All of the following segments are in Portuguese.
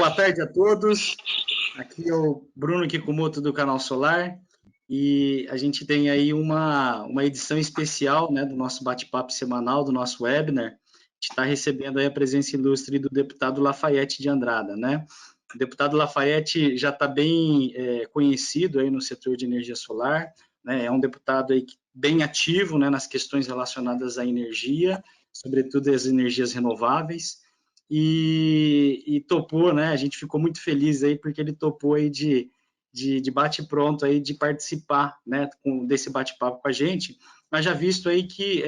boa tarde a todos. Aqui é o Bruno Kikumoto do Canal Solar e a gente tem aí uma edição especial, né, do nosso bate-papo semanal, do nosso webinar. A gente está recebendo aí a presença ilustre do deputado Lafayette de Andrada, né? O deputado Lafayette já está bem conhecido aí no setor de energia solar, né? É um deputado aí bem ativo, né, nas questões relacionadas à energia, sobretudo as energias renováveis. E topou, né? A gente ficou muito feliz aí porque ele topou aí de bate-pronto aí de participar, né, desse bate-papo com a gente, mas já visto aí que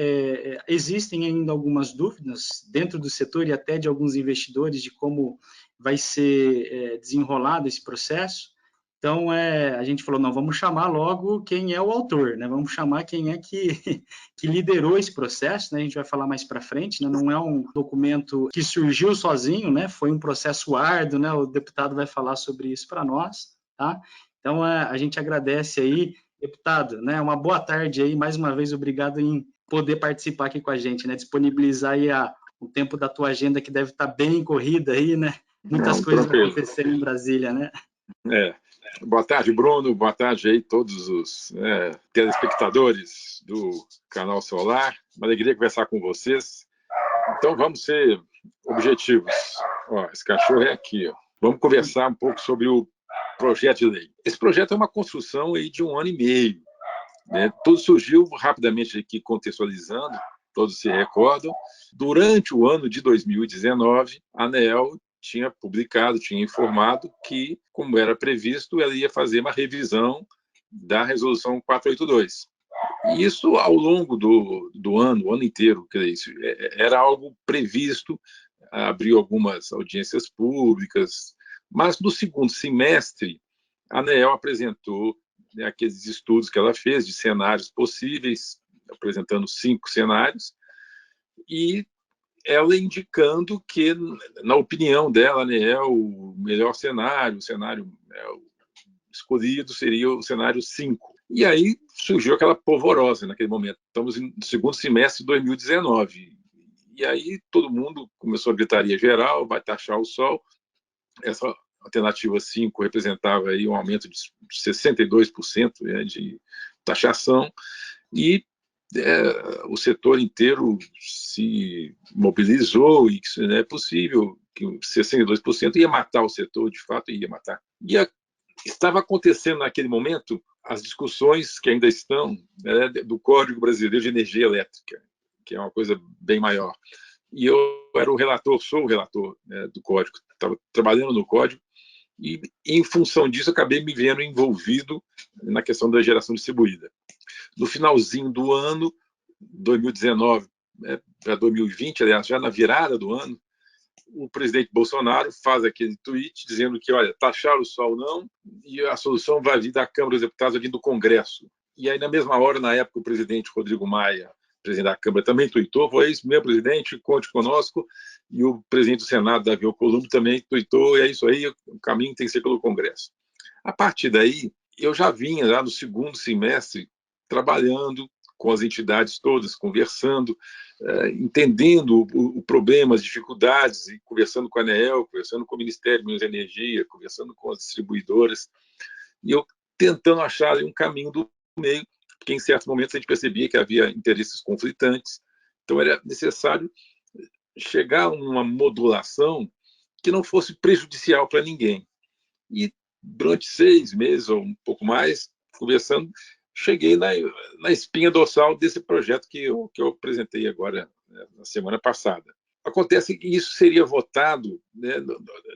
existem ainda algumas dúvidas dentro do setor e até de alguns investidores de como vai ser desenrolado esse processo. Então, a gente falou, não, vamos chamar logo quem é o autor, né? Vamos chamar quem é que liderou esse processo, né? A gente vai falar mais para frente, né? Não é um documento que surgiu sozinho, né? Foi um processo árduo, né? O deputado vai falar sobre isso para nós, tá? Então, a gente agradece aí, deputado, né? Uma boa tarde aí, mais uma vez, obrigado em poder participar aqui com a gente, né? Disponibilizar aí o tempo da tua agenda, que deve estar bem corrida aí, né? Muitas coisas acontecendo em Brasília, né? Boa tarde, Bruno. Boa tarde aí todos os telespectadores do Canal Solar. Uma alegria conversar com vocês. Então, vamos ser objetivos. Ó, esse cachorro é aqui. Ó. Vamos conversar um pouco sobre o projeto de lei. Esse projeto é uma construção aí de 1 ano e meio. Né? Tudo surgiu rapidamente aqui, contextualizando, todos se recordam. Durante o ano de 2019, a ANEEL tinha publicado, tinha informado que, como era previsto, ela ia fazer uma revisão da Resolução 482. E isso, ao longo do ano, o ano inteiro, era algo previsto, abriu algumas audiências públicas, mas no segundo semestre, a ANEEL apresentou, né, aqueles estudos que ela fez de cenários possíveis, apresentando 5 cenários, e ela indicando que, na opinião dela, né, o melhor cenário, o cenário escolhido seria o cenário 5. E aí surgiu aquela polvorosa naquele momento. Estamos no segundo semestre de 2019. E aí todo mundo começou a gritaria geral, vai taxar o sol. Essa alternativa 5 representava aí um aumento de 62%, né, de taxação. E o setor inteiro se mobilizou e que isso não é possível, que 62% ia matar o setor, de fato ia matar. E estava acontecendo naquele momento as discussões que ainda estão, né, do Código Brasileiro de Energia Elétrica, que é uma coisa bem maior. E eu era sou o relator, né, do Código, estava trabalhando no Código, e em função disso acabei me vendo envolvido na questão da geração distribuída. No finalzinho do ano, 2019 para 2020, aliás, já na virada do ano, o presidente Bolsonaro faz aquele tweet dizendo que, olha, taxar o sol não, e a solução vai vir da Câmara dos Deputados, vai vir do Congresso. E aí, na mesma hora, na época, o presidente Rodrigo Maia, presidente da Câmara, também tuitou, foi isso, meu presidente, conte conosco, e o presidente do Senado, Davi Alcolumbre, também tuitou, e é isso aí, o caminho tem que ser pelo Congresso. A partir daí, eu já vinha, lá no segundo semestre, trabalhando com as entidades todas, conversando, entendendo o problema, as dificuldades, e conversando com a ANEEL, conversando com o Ministério de Minas e Energia, conversando com as distribuidoras, e eu tentando achar ali um caminho do meio, porque em certos momentos a gente percebia que havia interesses conflitantes, então era necessário chegar a uma modulação que não fosse prejudicial para ninguém. E durante 6 meses ou um pouco mais, conversando, cheguei na espinha dorsal desse projeto que eu apresentei agora, né, na semana passada. Acontece que isso seria votado, né,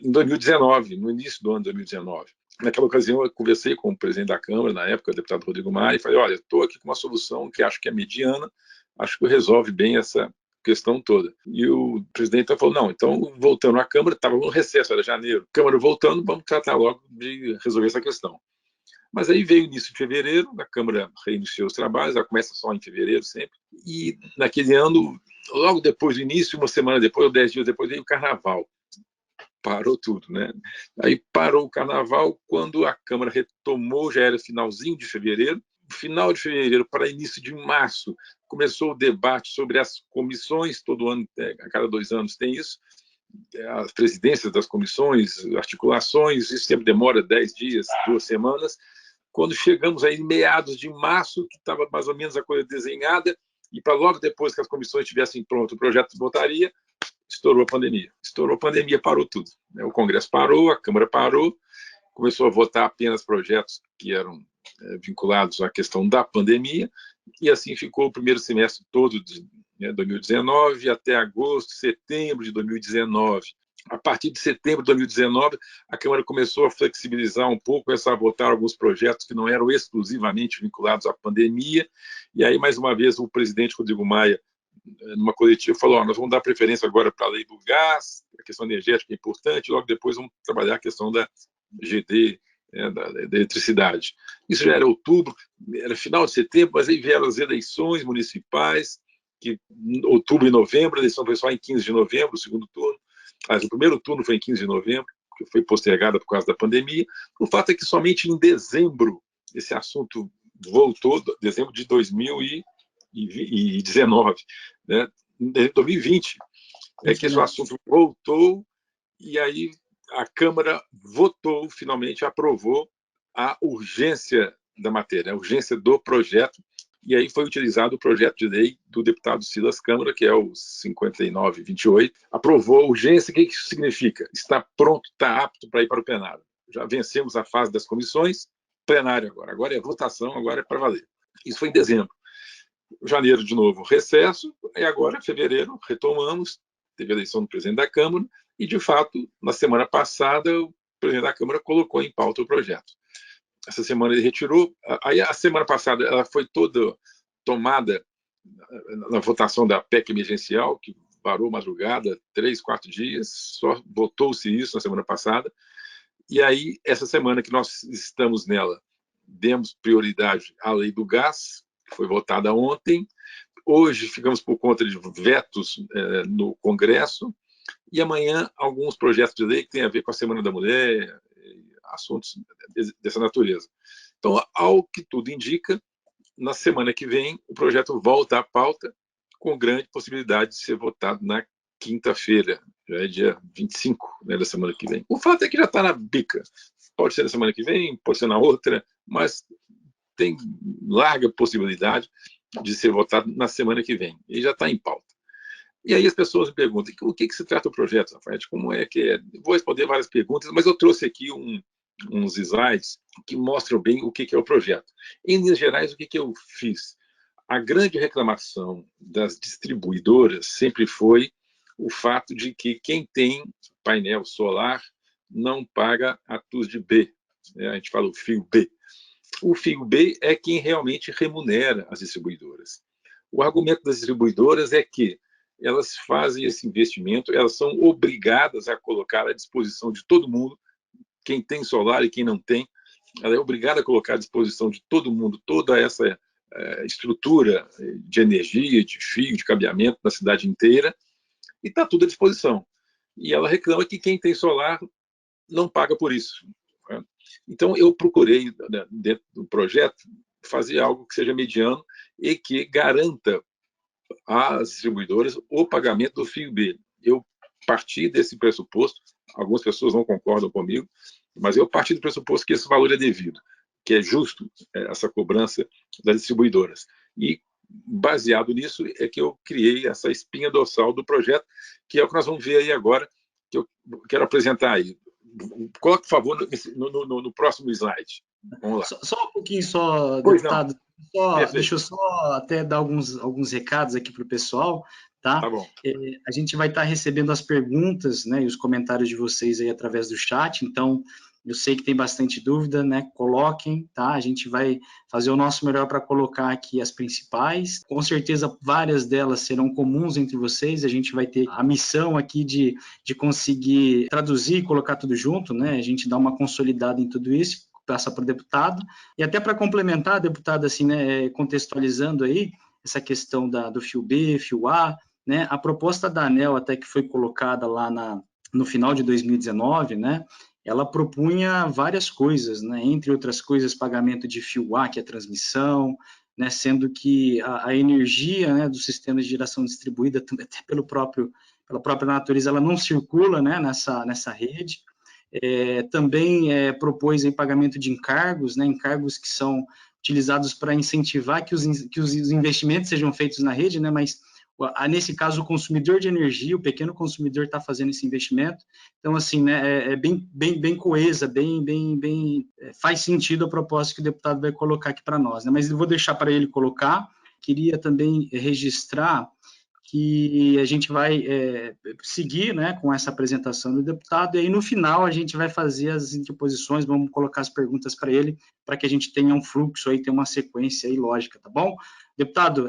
em 2019, no início do ano de 2019. Naquela ocasião, eu conversei com o presidente da Câmara, na época, o deputado Rodrigo Maia, e falei, olha, estou aqui com uma solução que acho que é mediana, acho que resolve bem essa questão toda. E o presidente falou, não, então, voltando à Câmara, estava no recesso, era janeiro, Câmara voltando, vamos tratar logo de resolver essa questão. Mas aí veio o início de fevereiro, a Câmara reiniciou os trabalhos, ela começa só em fevereiro sempre, e naquele ano, logo depois do início, uma semana depois, ou 10 dias depois, veio o Carnaval. Parou tudo, né? Aí parou o Carnaval, quando a Câmara retomou, já era finalzinho de fevereiro, final de fevereiro para início de março, começou o debate sobre as comissões, todo ano, a cada 2 anos tem isso, as presidências das comissões, articulações, isso sempre demora 10 dias, 2 semanas. Quando chegamos aí em meados de março, que estava mais ou menos a coisa desenhada, e para logo depois que as comissões tivessem pronto o projeto de votaria, estourou a pandemia. Estourou a pandemia, parou tudo. O Congresso parou, a Câmara parou, começou a votar apenas projetos que eram vinculados à questão da pandemia, e assim ficou o primeiro semestre todo de 2019 até agosto, setembro de 2019. A partir de setembro de 2019, a Câmara começou a flexibilizar um pouco, começou a votar alguns projetos que não eram exclusivamente vinculados à pandemia, e aí, mais uma vez, o presidente Rodrigo Maia, numa coletiva, falou: nós vamos dar preferência agora para a lei do gás, a questão energética é importante, logo depois vamos trabalhar a questão da GD, da eletricidade. Isso já era outubro, era final de setembro, mas aí vieram as eleições municipais, que outubro e novembro, a eleição foi só em 15 de novembro, o segundo turno. Mas o primeiro turno foi em 15 de novembro, que foi postergada por causa da pandemia. O fato é que somente em dezembro esse assunto voltou, dezembro de 2019, né? Em 2020, é que esse assunto voltou, e aí a Câmara votou, finalmente aprovou a urgência da matéria, a urgência do projeto, e aí foi utilizado o projeto de lei do deputado Silas Câmara, que é o 5928, aprovou a urgência. O que isso significa? Está pronto, está apto para ir para o plenário. Já vencemos a fase das comissões, plenário agora é votação, agora é para valer. Isso foi em dezembro. Janeiro, de novo, recesso, e agora, em fevereiro, retomamos, teve a eleição do presidente da Câmara, e, de fato, na semana passada, o presidente da Câmara colocou em pauta o projeto. Essa semana ele retirou. Aí a semana passada ela foi toda tomada na votação da PEC emergencial, que parou madrugada, 3, 4 dias, só votou-se isso na semana passada. E aí, essa semana que nós estamos nela, demos prioridade à lei do gás, que foi votada ontem. Hoje ficamos por conta de vetos no Congresso, e amanhã alguns projetos de lei que têm a ver com a Semana da Mulher, assuntos dessa natureza. Então, ao que tudo indica, na semana que vem, o projeto volta à pauta, com grande possibilidade de ser votado na quinta-feira, já é dia 25, né, da semana que vem. O fato é que já está na bica. Pode ser na semana que vem, pode ser na outra, mas tem larga possibilidade de ser votado na semana que vem. E já está em pauta. E aí as pessoas me perguntam: o que se trata o projeto, Rafael? Como é que é? Vou responder várias perguntas, mas eu trouxe aqui uns slides que mostram bem o que é o projeto. Em linhas gerais, o que eu fiz? A grande reclamação das distribuidoras sempre foi o fato de que quem tem painel solar não paga a TUSD-B, né? A gente fala o fio B. O fio B é quem realmente remunera as distribuidoras. O argumento das distribuidoras é que elas fazem esse investimento, elas são obrigadas a colocar à disposição de todo mundo, quem tem solar e quem não tem, ela é obrigada a colocar à disposição de todo mundo toda essa estrutura de energia, de fio, de cabeamento na cidade inteira, e está tudo à disposição. E ela reclama que quem tem solar não paga por isso. Então, eu procurei, dentro do projeto, fazer algo que seja mediano e que garanta às distribuidoras o pagamento do fio B. Eu parti desse pressuposto, algumas pessoas não concordam comigo, mas eu parti do pressuposto que esse valor é devido, que é justo essa cobrança das distribuidoras. E, baseado nisso, é que eu criei essa espinha dorsal do projeto, que é o que nós vamos ver aí agora, que eu quero apresentar aí. Coloque, por favor, no próximo slide. Vamos lá. Só um pouquinho, só, pois deputado. Deixa eu só até dar alguns recados aqui para o pessoal, tá? Tá bom. A gente vai estar recebendo as perguntas, né, e os comentários de vocês aí através do chat, então eu sei que tem bastante dúvida, né? Coloquem, tá? A gente vai fazer o nosso melhor para colocar aqui as principais. Com certeza, várias delas serão comuns entre vocês. A gente vai ter a missão aqui de conseguir traduzir e colocar tudo junto, né? A gente dá uma consolidada em tudo isso, passa para o deputado. E até para complementar, deputado, assim, né, contextualizando aí essa questão do fio B, fio A, né? A proposta da ANEEL, até que foi colocada lá no final de 2019, né? Ela propunha várias coisas, né? Entre outras coisas, pagamento de fio A, que é transmissão, né? Sendo que a energia, né, do sistema de geração distribuída, até pelo próprio pela própria natureza, ela não circula, né, nessa rede. Também propôs aí pagamento de encargos, né, encargos que são utilizados para incentivar que os investimentos sejam feitos na rede, né, mas nesse caso o consumidor de energia, o pequeno consumidor está fazendo esse investimento. Então, assim, né, bem coesa, faz sentido a proposta que o deputado vai colocar aqui para nós, né, mas eu vou deixar para ele colocar. Queria também registrar que a gente vai seguir, né, com essa apresentação do deputado, e aí no final a gente vai fazer as interposições, vamos colocar as perguntas para ele, para que a gente tenha um fluxo aí, tenha uma sequência aí lógica, tá bom? Deputado,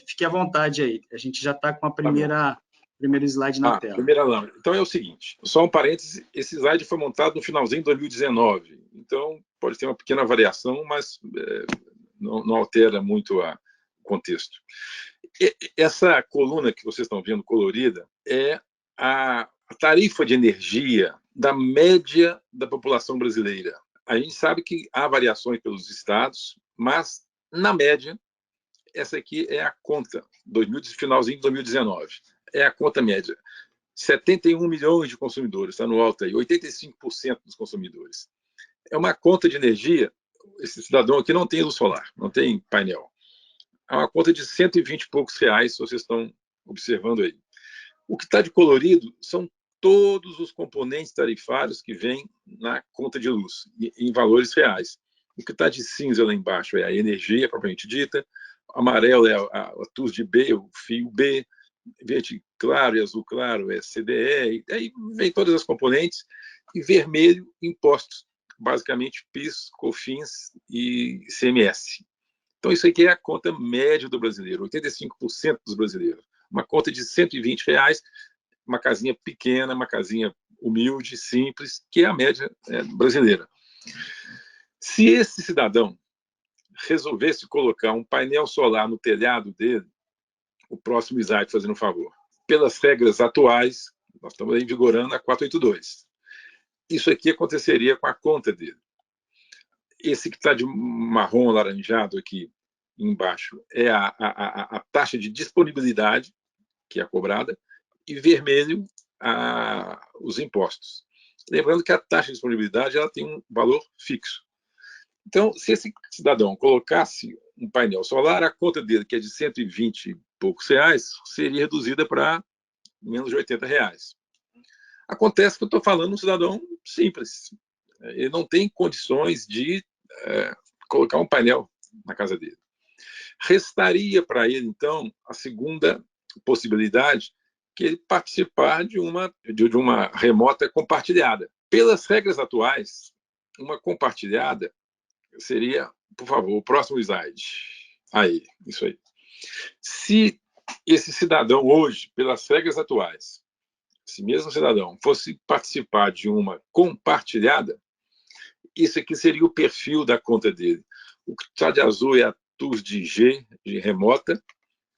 fique à vontade aí, a gente já está com a primeiro slide na tela. Primeira lâmina. Então é o seguinte, só um parêntese, esse slide foi montado no finalzinho de 2019, então pode ter uma pequena variação, mas não altera muito o contexto. Essa coluna que vocês estão vendo colorida é a tarifa de energia da média da população brasileira. A gente sabe que há variações pelos estados, mas, na média, essa aqui é a conta, finalzinho de 2019. É a conta média. 71 milhões de consumidores, está no alto aí, 85% dos consumidores. É uma conta de energia, esse cidadão aqui não tem luz solar, não tem painel. É uma conta de 120 e poucos reais, vocês estão observando aí. O que está de colorido são todos os componentes tarifários que vêm na conta de luz, em valores reais. O que está de cinza lá embaixo é a energia, propriamente dita, amarelo é a TUS de B, o fio B, verde claro e azul claro é CDE, e aí vem todas as componentes, e vermelho, impostos, basicamente PIS, COFINS e CMS. Então, isso aqui é a conta média do brasileiro, 85% dos brasileiros. Uma conta de 120 reais, uma casinha pequena, uma casinha humilde, simples, que é a média brasileira. Se esse cidadão resolvesse colocar um painel solar no telhado dele, o próximo slide, fazendo um favor, pelas regras atuais, nós estamos aí vigorando a 482. Isso aqui aconteceria com a conta dele. Esse que está de marrom alaranjado aqui embaixo é a taxa de disponibilidade que é cobrada, e vermelho os impostos. Lembrando que a taxa de disponibilidade ela tem um valor fixo. Então, se esse cidadão colocasse um painel solar, a conta dele, que é de 120 e poucos reais, seria reduzida para menos de 80 reais. Acontece que eu estou falando um cidadão simples. Ele não tem condições de colocar um painel na casa dele. Restaria para ele, então, a segunda possibilidade, que ele participar de uma remota compartilhada. Pelas regras atuais, uma compartilhada seria, por favor, o próximo slide. Aí, isso aí. Se esse cidadão hoje, pelas regras atuais, esse mesmo cidadão fosse participar de uma compartilhada, isso aqui seria o perfil da conta dele. O que está de azul é a TUS de G, de remota.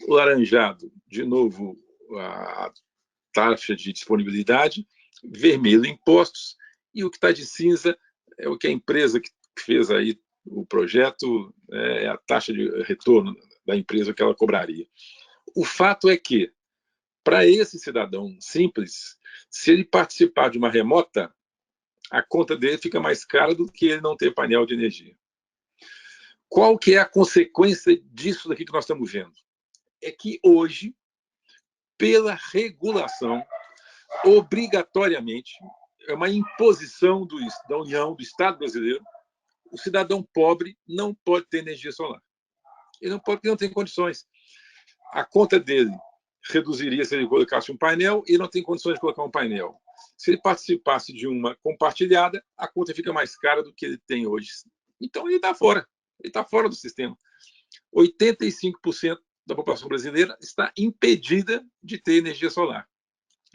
O laranjado, de novo, a taxa de disponibilidade. Vermelho, impostos. E o que está de cinza é o que a empresa que fez aí o projeto, é a taxa de retorno da empresa que ela cobraria. O fato é que, para esse cidadão simples, se ele participar de uma remota, a conta dele fica mais cara do que ele não ter painel de energia. Qual que é a consequência disso daqui que nós estamos vendo? É que hoje, pela regulação, obrigatoriamente, é uma imposição da União, do Estado brasileiro, o cidadão pobre não pode ter energia solar. Ele não pode, porque não tem condições. A conta dele reduziria se ele colocasse um painel e não tem condições de colocar um painel. Se ele participasse de uma compartilhada, a conta fica mais cara do que ele tem hoje. Então, ele está fora. Ele está fora do sistema. 85% da população brasileira está impedida de ter energia solar.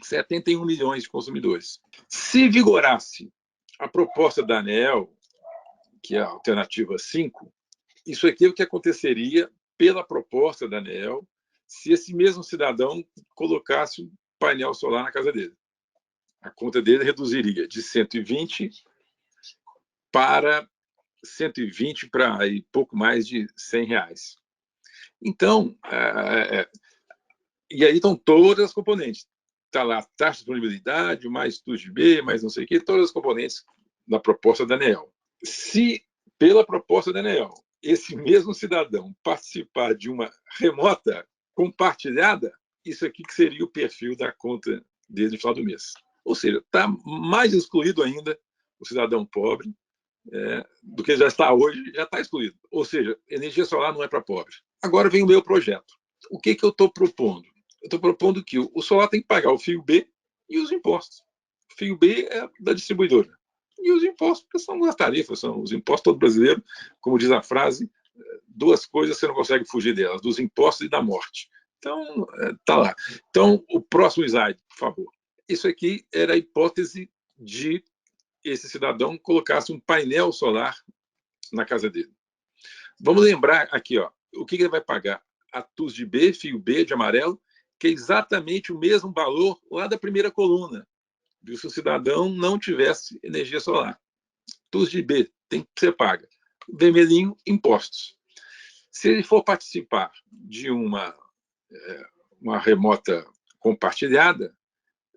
71 milhões de consumidores. Se vigorasse a proposta da ANEEL, que é a alternativa 5, isso aqui é o que aconteceria pela proposta da ANEEL se esse mesmo cidadão colocasse um painel solar na casa dele. A conta dele reduziria de 120 para 120 para pouco mais de 100 reais. Então, e aí estão todas as componentes. está lá taxa de disponibilidade, mais TUSD-B, mais não sei o quê, todas as componentes da proposta da ANEEL. Se, pela proposta da ANEEL, esse mesmo cidadão participar de uma remota compartilhada, isso aqui que seria o perfil da conta dele no final do mês. Ou seja, está mais excluído ainda o cidadão pobre do que já está hoje, já está excluído. Ou seja, energia solar não é para pobre. Agora vem o meu projeto. O que eu estou propondo? Eu estou propondo que o solar tem que pagar o fio B e os impostos. O fio B é da distribuidora. E os impostos, porque são as tarifas, são os impostos todo brasileiro, como diz a frase, duas coisas você não consegue fugir delas, dos impostos e da morte. Então, está lá. Então, o próximo slide, por favor. Isso aqui era a hipótese de esse cidadão colocasse um painel solar na casa dele. Vamos lembrar aqui, ó, o que ele vai pagar? A TUSD-B, fio B de amarelo, que é exatamente o mesmo valor lá da primeira coluna, se o cidadão não tivesse energia solar. TUSD-B tem que ser paga. Vermelhinho, impostos. Se ele for participar de uma remota compartilhada,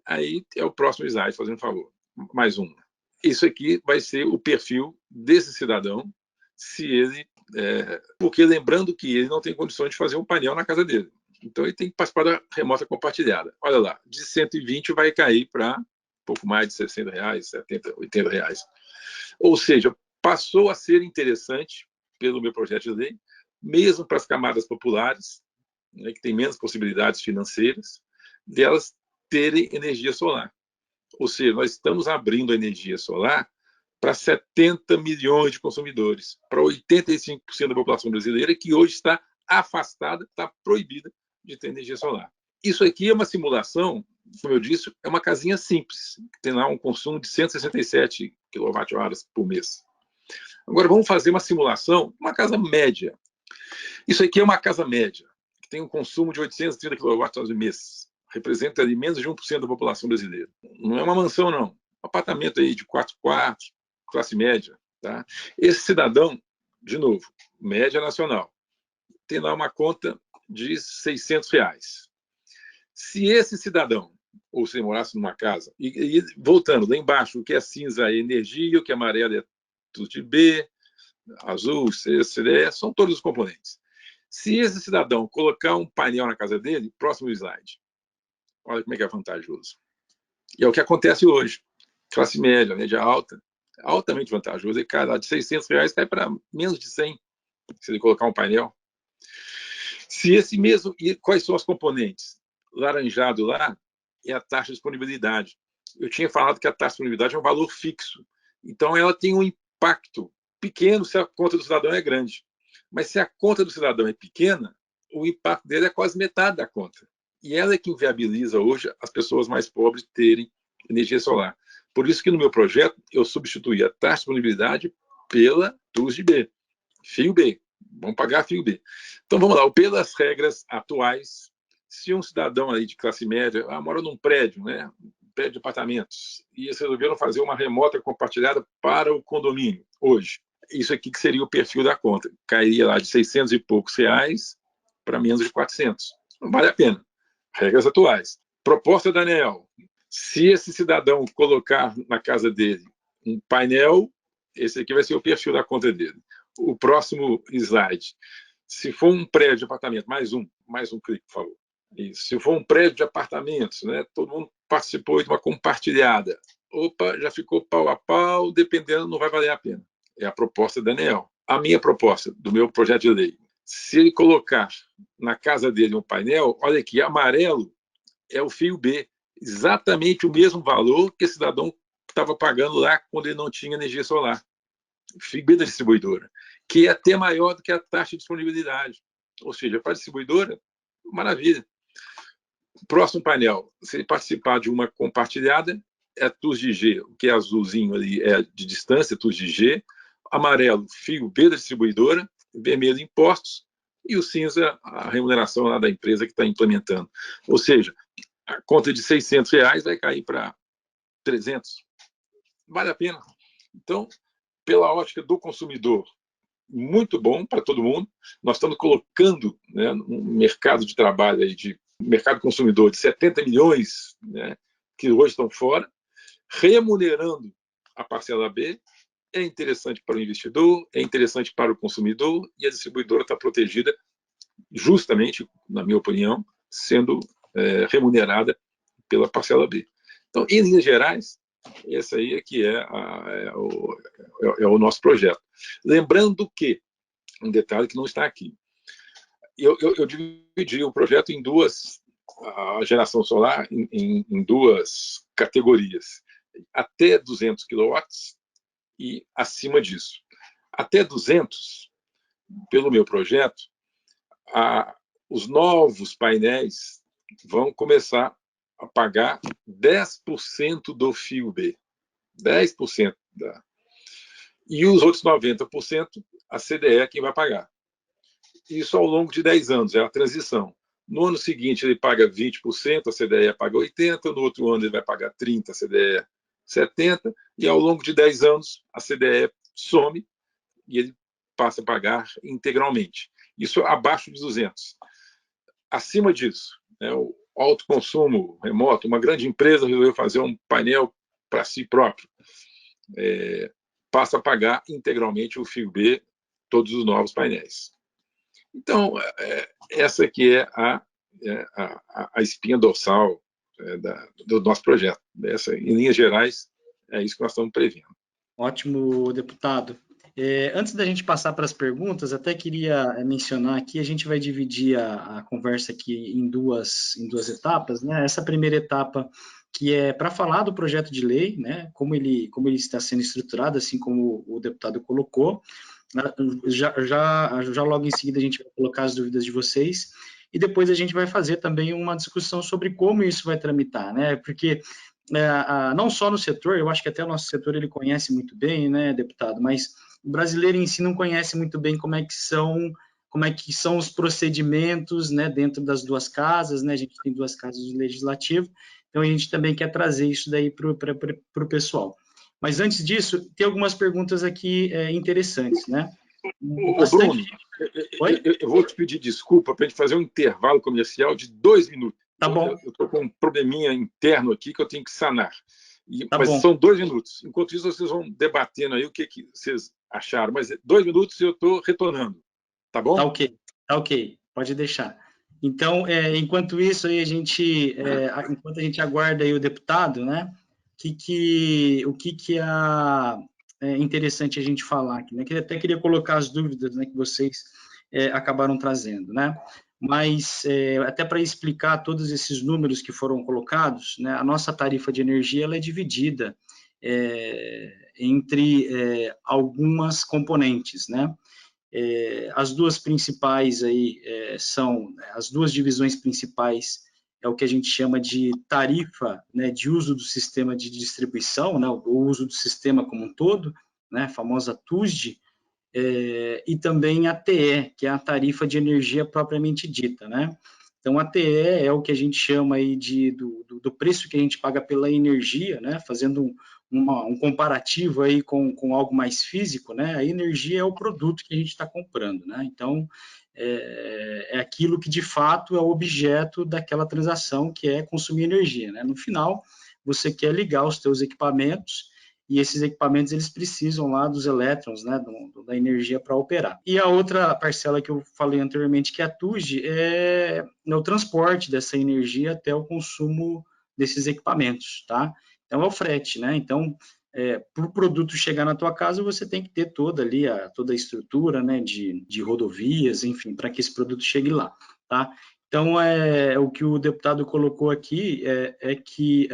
aí é o próximo slide, fazendo um favor. Mais um. Isso aqui vai ser o perfil desse cidadão, se ele... porque lembrando que ele não tem condições de fazer um painel na casa dele. Então, ele tem que participar da remota compartilhada. Olha lá, de 120 vai cair para pouco mais de R$60, R$70, R$80. Ou seja, passou a ser interessante, pelo meu projeto de lei, mesmo para as camadas populares, né, que têm menos possibilidades financeiras, delas terem energia solar. Ou seja, nós estamos abrindo a energia solar para 70 milhões de consumidores, para 85% da população brasileira, que hoje está afastada, está proibida de ter energia solar. Isso aqui é uma simulação, como eu disse, é uma casinha simples, que tem lá um consumo de 167 kWh por mês. Agora vamos fazer uma simulação, uma casa média. Isso aqui é uma casa média, que tem um consumo de 830 kWh por mês. Representa ali menos de 1% da população brasileira. Não é uma mansão, não. Um apartamento aí de 4 quartos, classe média. Tá? Esse cidadão, de novo, média nacional, tem lá uma conta de R$600. Se esse cidadão, ou se morasse numa casa, e voltando lá embaixo, o que é cinza é energia, o que é amarelo é TUSD-B, azul, CDE, são todos os componentes. Se esse cidadão colocar um painel na casa dele, próximo slide, olha como é que é vantajoso. E é o que acontece hoje. Classe média, média alta, altamente vantajoso. E cara, de R$600 cai para menos de 100, se ele colocar um painel. Se esse mesmo... E quais são os componentes? Laranjado lá é a taxa de disponibilidade. Eu tinha falado que a taxa de disponibilidade é um valor fixo. Então, ela tem um impacto pequeno se a conta do cidadão é grande. Mas se a conta do cidadão é pequena, o impacto dele é quase metade da conta. E ela é que inviabiliza hoje as pessoas mais pobres terem energia solar. Por isso que no meu projeto eu substituí a taxa de disponibilidade pela TUSD-B, fio B. Vamos pagar fio B. Então vamos lá, pelas regras atuais, se um cidadão aí de classe média mora num prédio, né, um prédio de apartamentos, e eles resolveram fazer uma remota compartilhada para o condomínio hoje, isso aqui que seria o perfil da conta, cairia lá de 600 e poucos reais para menos de 400. Não vale a pena. Regras atuais. Proposta da ANEEL. Se esse cidadão colocar na casa dele um painel, esse aqui vai ser o perfil da conta dele. O próximo slide. Se for um prédio de apartamento, mais um clique, por favor. Isso. Se for um prédio de apartamentos, né, todo mundo participou de uma compartilhada. Opa, já ficou pau a pau, dependendo, não vai valer a pena. É a proposta da ANEEL. A minha proposta, do meu projeto de lei, se ele colocar na casa dele um painel, olha aqui, amarelo é o fio B, exatamente o mesmo valor que esse cidadão estava pagando lá quando ele não tinha energia solar. Fio B da distribuidora, que é até maior do que a taxa de disponibilidade. Ou seja, para a distribuidora, maravilha. Próximo painel, se ele participar de uma compartilhada, é TUSD-G, o que é azulzinho ali é de distância, TUSD-G, amarelo, fio B da distribuidora, vermelho, impostos, e o cinza, a remuneração lá da empresa que está implementando. Ou seja, a conta de R$600 vai cair para 300. Vale a pena. Então, pela ótica do consumidor, muito bom para todo mundo. Nós estamos colocando, né, um mercado de trabalho aí de mercado consumidor de 70 milhões, né, que hoje estão fora, remunerando a parcela B, é interessante para o investidor, é interessante para o consumidor, e a distribuidora está protegida, justamente, na minha opinião, sendo remunerada pela parcela B. Então, em linhas gerais, esse aí é que é o nosso projeto. Lembrando que, um detalhe que não está aqui, eu dividi o projeto em duas, a geração solar em duas categorias, até 200 kW e acima disso. Até 200, pelo meu projeto, os novos painéis vão começar a pagar 10% do fio B. 10% e os outros 90% a CDE é quem vai pagar. Isso ao longo de 10 anos, é a transição. No ano seguinte ele paga 20%, a CDE paga 80%, no outro ano ele vai pagar 30%, a CDE 70%, e ao longo de 10 anos a CDE some e ele passa a pagar integralmente. Isso abaixo de 200. Acima disso, né, o autoconsumo remoto, uma grande empresa resolveu fazer um painel para si próprio, passa a pagar integralmente o fio B, todos os novos painéis. Então, essa aqui é a espinha dorsal do nosso projeto. Em linhas gerais, é isso que nós estamos prevendo. Ótimo, deputado. Antes da gente passar para as perguntas, até queria mencionar aqui, a gente vai dividir a conversa aqui em duas etapas, né? Essa primeira etapa, que é para falar do projeto de lei, né? Como ele está sendo estruturado, assim como o deputado colocou. Já logo em seguida a gente vai colocar as dúvidas de vocês, e depois a gente vai fazer também uma discussão sobre como isso vai tramitar, né? Porque não só no setor, eu acho que até o nosso setor ele conhece muito bem, né, deputado, mas o brasileiro em si não conhece muito bem como é que são os procedimentos, né, dentro das duas casas, né, a gente tem duas casas do legislativo, então a gente também quer trazer isso daí para o pessoal. Mas antes disso, tem algumas perguntas aqui interessantes, né? Bruno, eu vou te pedir desculpa para a gente fazer um intervalo comercial de 2 minutos. Tá bom. Eu estou com um probleminha interno aqui que eu tenho que sanar. Mas bom. São 2 minutos. Enquanto isso, vocês vão debatendo aí o que vocês acharam. Mas 2 minutos e eu estou retornando. Tá bom? Tá ok. Pode deixar. Então, enquanto isso, aí enquanto a gente aguarda aí o deputado, né? O que é interessante a gente falar aqui, né? Que até queria colocar as dúvidas, né, que vocês acabaram trazendo, né? Mas até para explicar todos esses números que foram colocados, né? A nossa tarifa de energia ela é dividida entre algumas componentes, né? As duas principais aí são as duas divisões principais é o que a gente chama de tarifa, né, de uso do sistema de distribuição, né, o uso do sistema como um todo, né, a famosa TUSD, e também a TE, que é a tarifa de energia propriamente dita, né? Então, a TE é o que a gente chama aí do preço que a gente paga pela energia, né? Fazendo um comparativo aí com algo mais físico, né? A energia é o produto que a gente está comprando, né? Então, é aquilo que de fato é o objeto daquela transação, que é consumir energia, né? No final, você quer ligar os seus equipamentos e esses equipamentos eles precisam lá dos elétrons, né, da energia para operar. E a outra parcela que eu falei anteriormente, que é a TUSD, é o transporte dessa energia até o consumo desses equipamentos, tá? Então é o frete, né? Então, para o produto chegar na tua casa, você tem que ter toda a estrutura, né, de rodovias, enfim, para que esse produto chegue lá, tá? Então, o que o deputado colocou aqui que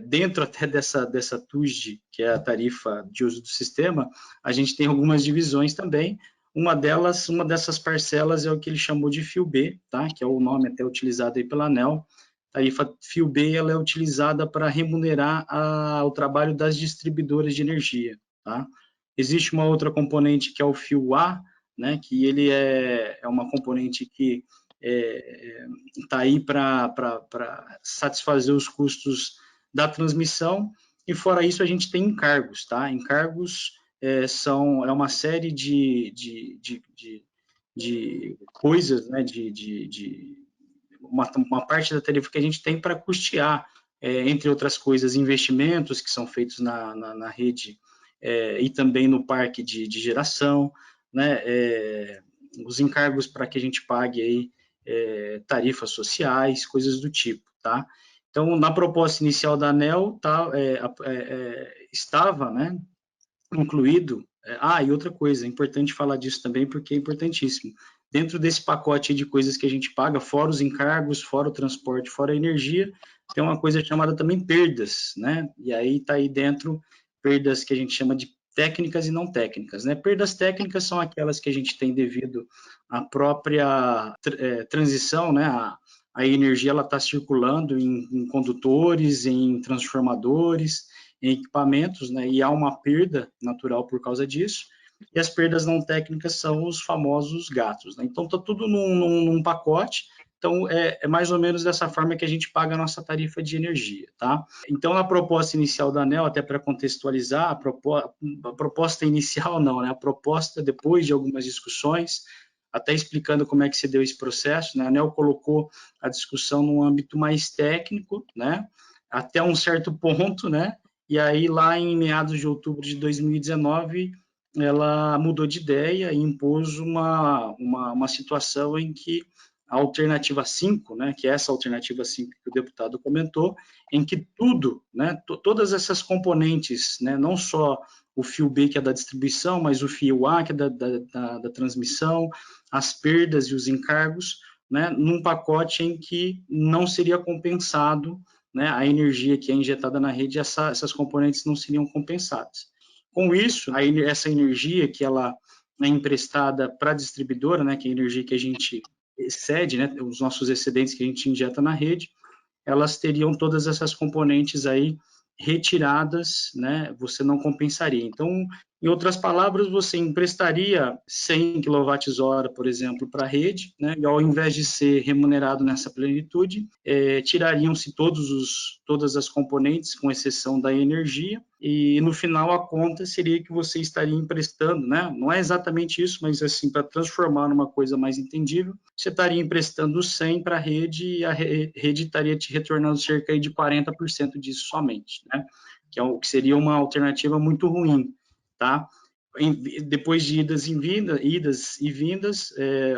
dentro até dessa TUSD, que é a tarifa de uso do sistema, a gente tem algumas divisões também. Uma dessas parcelas é o que ele chamou de fio B, tá? Que é o nome até utilizado aí pela ANEEL. A tarifa fio B ela é utilizada para remunerar o trabalho das distribuidoras de energia, tá? Existe uma outra componente que é o fio A, né? Que ele é uma componente que está aí para satisfazer os custos da transmissão, e fora isso a gente tem encargos, tá? Encargos é uma série de coisas, né, de uma parte da tarifa que a gente tem para custear, entre outras coisas, investimentos que são feitos na rede e também no parque de geração, né, os encargos para que a gente pague aí, tarifas sociais, coisas do tipo, tá? Então, na proposta inicial da ANEEL, estava, né, incluído. E outra coisa, é importante falar disso também, porque é importantíssimo. Dentro desse pacote de coisas que a gente paga, fora os encargos, fora o transporte, fora a energia, tem uma coisa chamada também perdas, né? E aí está aí dentro perdas que a gente chama de técnicas e não técnicas, né? Perdas técnicas são aquelas que a gente tem devido à própria transição, né? A energia ela está circulando em condutores, em transformadores, em equipamentos, né? E há uma perda natural por causa disso. E as perdas não técnicas são os famosos gatos, né? Então, está tudo num pacote. Então, é mais ou menos dessa forma que a gente paga a nossa tarifa de energia, tá? Então, na proposta inicial da ANEEL, até para contextualizar, a proposta inicial não, né? A proposta, depois de algumas discussões, até explicando como é que se deu esse processo, né? A ANEEL colocou a discussão num âmbito mais técnico, né? Até um certo ponto, né? E aí, lá em meados de outubro de 2019, ela mudou de ideia e impôs uma situação em que a alternativa 5, né, que é essa alternativa 5 que o deputado comentou, em que tudo, né, todas essas componentes, né, não só o fio B, que é da distribuição, mas o fio A, que é da transmissão, as perdas e os encargos, né, num pacote em que não seria compensado, né, a energia que é injetada na rede, essas componentes não seriam compensadas. Com isso, essa energia que ela é emprestada para a distribuidora, né, que é a energia que a gente excede, né, os nossos excedentes que a gente injeta na rede, elas teriam todas essas componentes aí retiradas, né, você não compensaria. Então, em outras palavras, você emprestaria 100 kWh, por exemplo, para a rede, né, e ao invés de ser remunerado nessa plenitude, tirariam-se todas as componentes, com exceção da energia, e no final a conta seria que você estaria emprestando, né, não é exatamente isso, mas assim, para transformar numa coisa mais entendível, você estaria emprestando 100 para a rede e a rede estaria te retornando cerca de 40% disso somente, né, que seria uma alternativa muito ruim, tá? Depois de idas e vindas,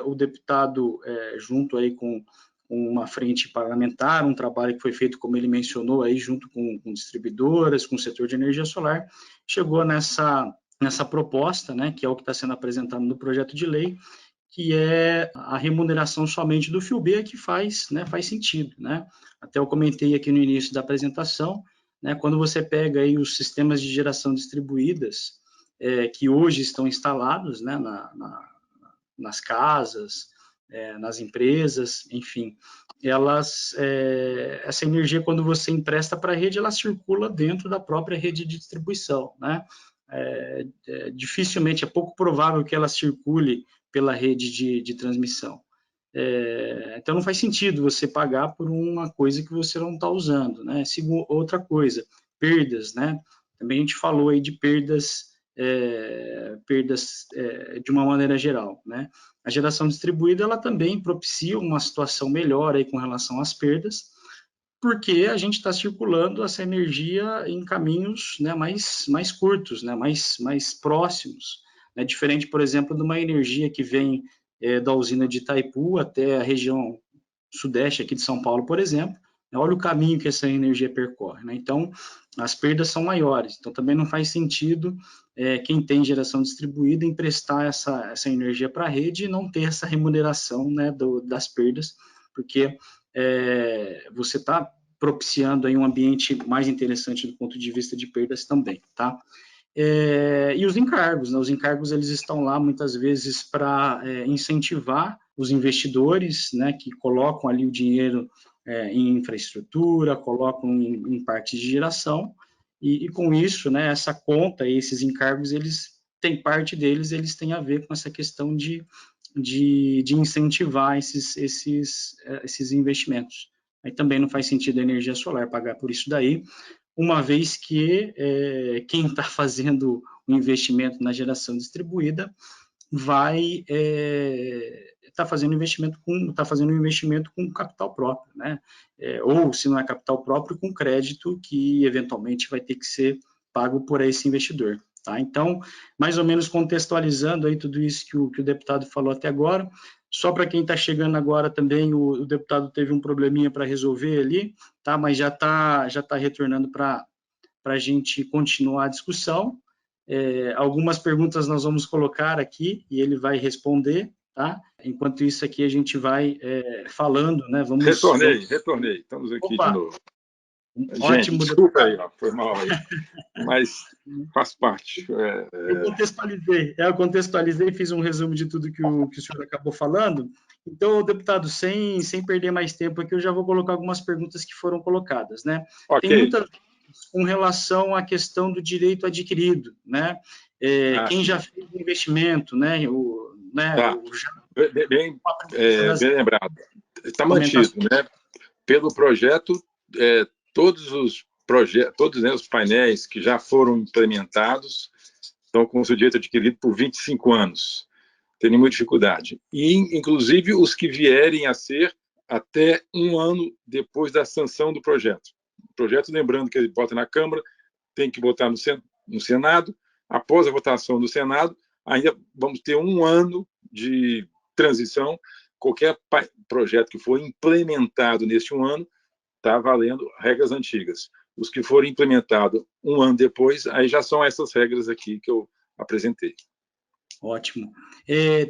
o deputado, junto aí com uma frente parlamentar, um trabalho que foi feito, como ele mencionou, aí junto com distribuidoras, com o setor de energia solar, chegou nessa proposta, né, que é o que está sendo apresentado no projeto de lei, que é a remuneração somente do fio B, que faz sentido, né? Até eu comentei aqui no início da apresentação, né, quando você pega aí os sistemas de geração distribuídas, que hoje estão instalados, né, nas casas, nas empresas, enfim, essa energia, quando você empresta para a rede, ela circula dentro da própria rede de distribuição, né? Dificilmente, é pouco provável que ela circule pela rede de transmissão. Então, não faz sentido você pagar por uma coisa que você não está usando, né? Outra coisa, perdas, né? Também a gente falou aí de perdas de uma maneira geral, né? A geração distribuída, ela também propicia uma situação melhor aí com relação às perdas, porque a gente está circulando essa energia em caminhos, né, mais curtos, né, mais próximos, né? Diferente, por exemplo, de uma energia que vem da usina de Itaipu até a região sudeste aqui de São Paulo, por exemplo. Olha o caminho que essa energia percorre, né? Então, as perdas são maiores. Então, também não faz sentido quem tem geração distribuída emprestar essa energia para a rede e não ter essa remuneração, né, das perdas, porque você está propiciando aí um ambiente mais interessante do ponto de vista de perdas também, tá? E os encargos, né? Os encargos, eles estão lá muitas vezes para incentivar os investidores, né, que colocam ali o dinheiro em infraestrutura, colocam em parte de geração, e com isso, né, essa conta e esses encargos, parte deles, eles têm a ver com essa questão de incentivar esses investimentos. Aí também não faz sentido a energia solar pagar por isso daí, uma vez que quem está fazendo o investimento na geração distribuída vai está fazendo um investimento com capital próprio, né? Ou, se não é capital próprio, com crédito que, eventualmente, vai ter que ser pago por esse investidor. Tá? Então, mais ou menos contextualizando aí tudo isso que o deputado falou até agora, só para quem está chegando agora também, o deputado teve um probleminha para resolver ali, tá? Mas já tá retornando para a gente continuar a discussão. Algumas perguntas nós vamos colocar aqui e ele vai responder, tá? Enquanto isso aqui a gente vai falando, né? Retornei. Estamos aqui de novo. Gente, desculpa aí, foi mal aí. Mas faz parte. Eu contextualizei e fiz um resumo de tudo que o senhor acabou falando. Então, deputado, sem perder mais tempo aqui, eu já vou colocar algumas perguntas que foram colocadas, né? Okay. Tem muitas com relação à questão do direito adquirido, né? Quem já fez o investimento, né? Bem lembrado. Está mantido, né? Pelo projeto, todos os painéis que já foram implementados estão com o seu direito adquirido por 25 anos. Tem nenhuma dificuldade. E, inclusive, os que vierem a ser até 1 ano depois da sanção do projeto. O projeto, lembrando que ele bota na Câmara, tem que votar no Senado. Após a votação do Senado, ainda vamos ter 1 ano de transição. Qualquer projeto que for implementado neste 1 ano está valendo regras antigas. Os que forem implementados 1 ano depois, aí já são essas regras aqui que eu apresentei. Ótimo.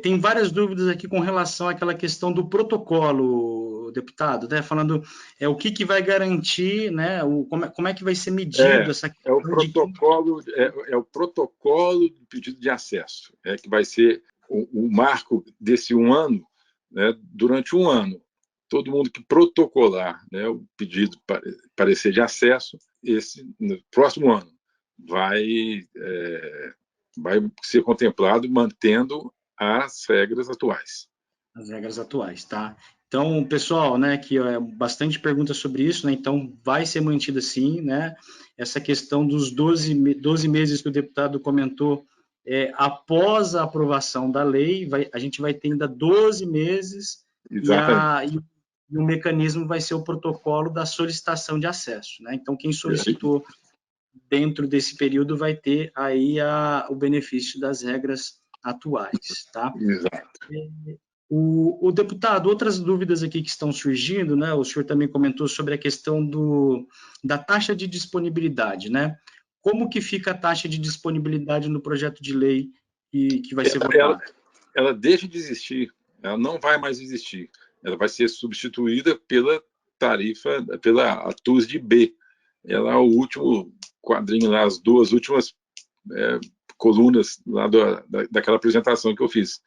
Tem várias dúvidas aqui com relação àquela questão do protocolo, deputado, né? Falando o que vai garantir, né? Como é que vai ser medido essa questão o protocolo do pedido de acesso, que vai ser o marco desse 1 ano, né? Durante 1 ano. Todo mundo que protocolar, né, o pedido parecer de acesso, no próximo ano vai ser contemplado mantendo as regras atuais. As regras atuais, tá? Então, pessoal, né, que bastante perguntas sobre isso, né? Então, vai ser mantida sim, né? Essa questão dos 12 meses que o deputado comentou, após a aprovação da lei, a gente vai ter ainda 12 meses. Exatamente. E o mecanismo vai ser o protocolo da solicitação de acesso, né? Então, quem solicitou dentro desse período vai ter aí o benefício das regras atuais, tá? Exato. O deputado, outras dúvidas aqui que estão surgindo, né? O senhor também comentou sobre a questão da taxa de disponibilidade, né? Como que fica a taxa de disponibilidade no projeto de lei que vai ser votado? Ela deixa de existir, ela não vai mais existir. Ela vai ser substituída pela tarifa, pela TUSD-B. Ela é o último quadrinho lá, as 2 últimas colunas lá daquela apresentação que eu fiz.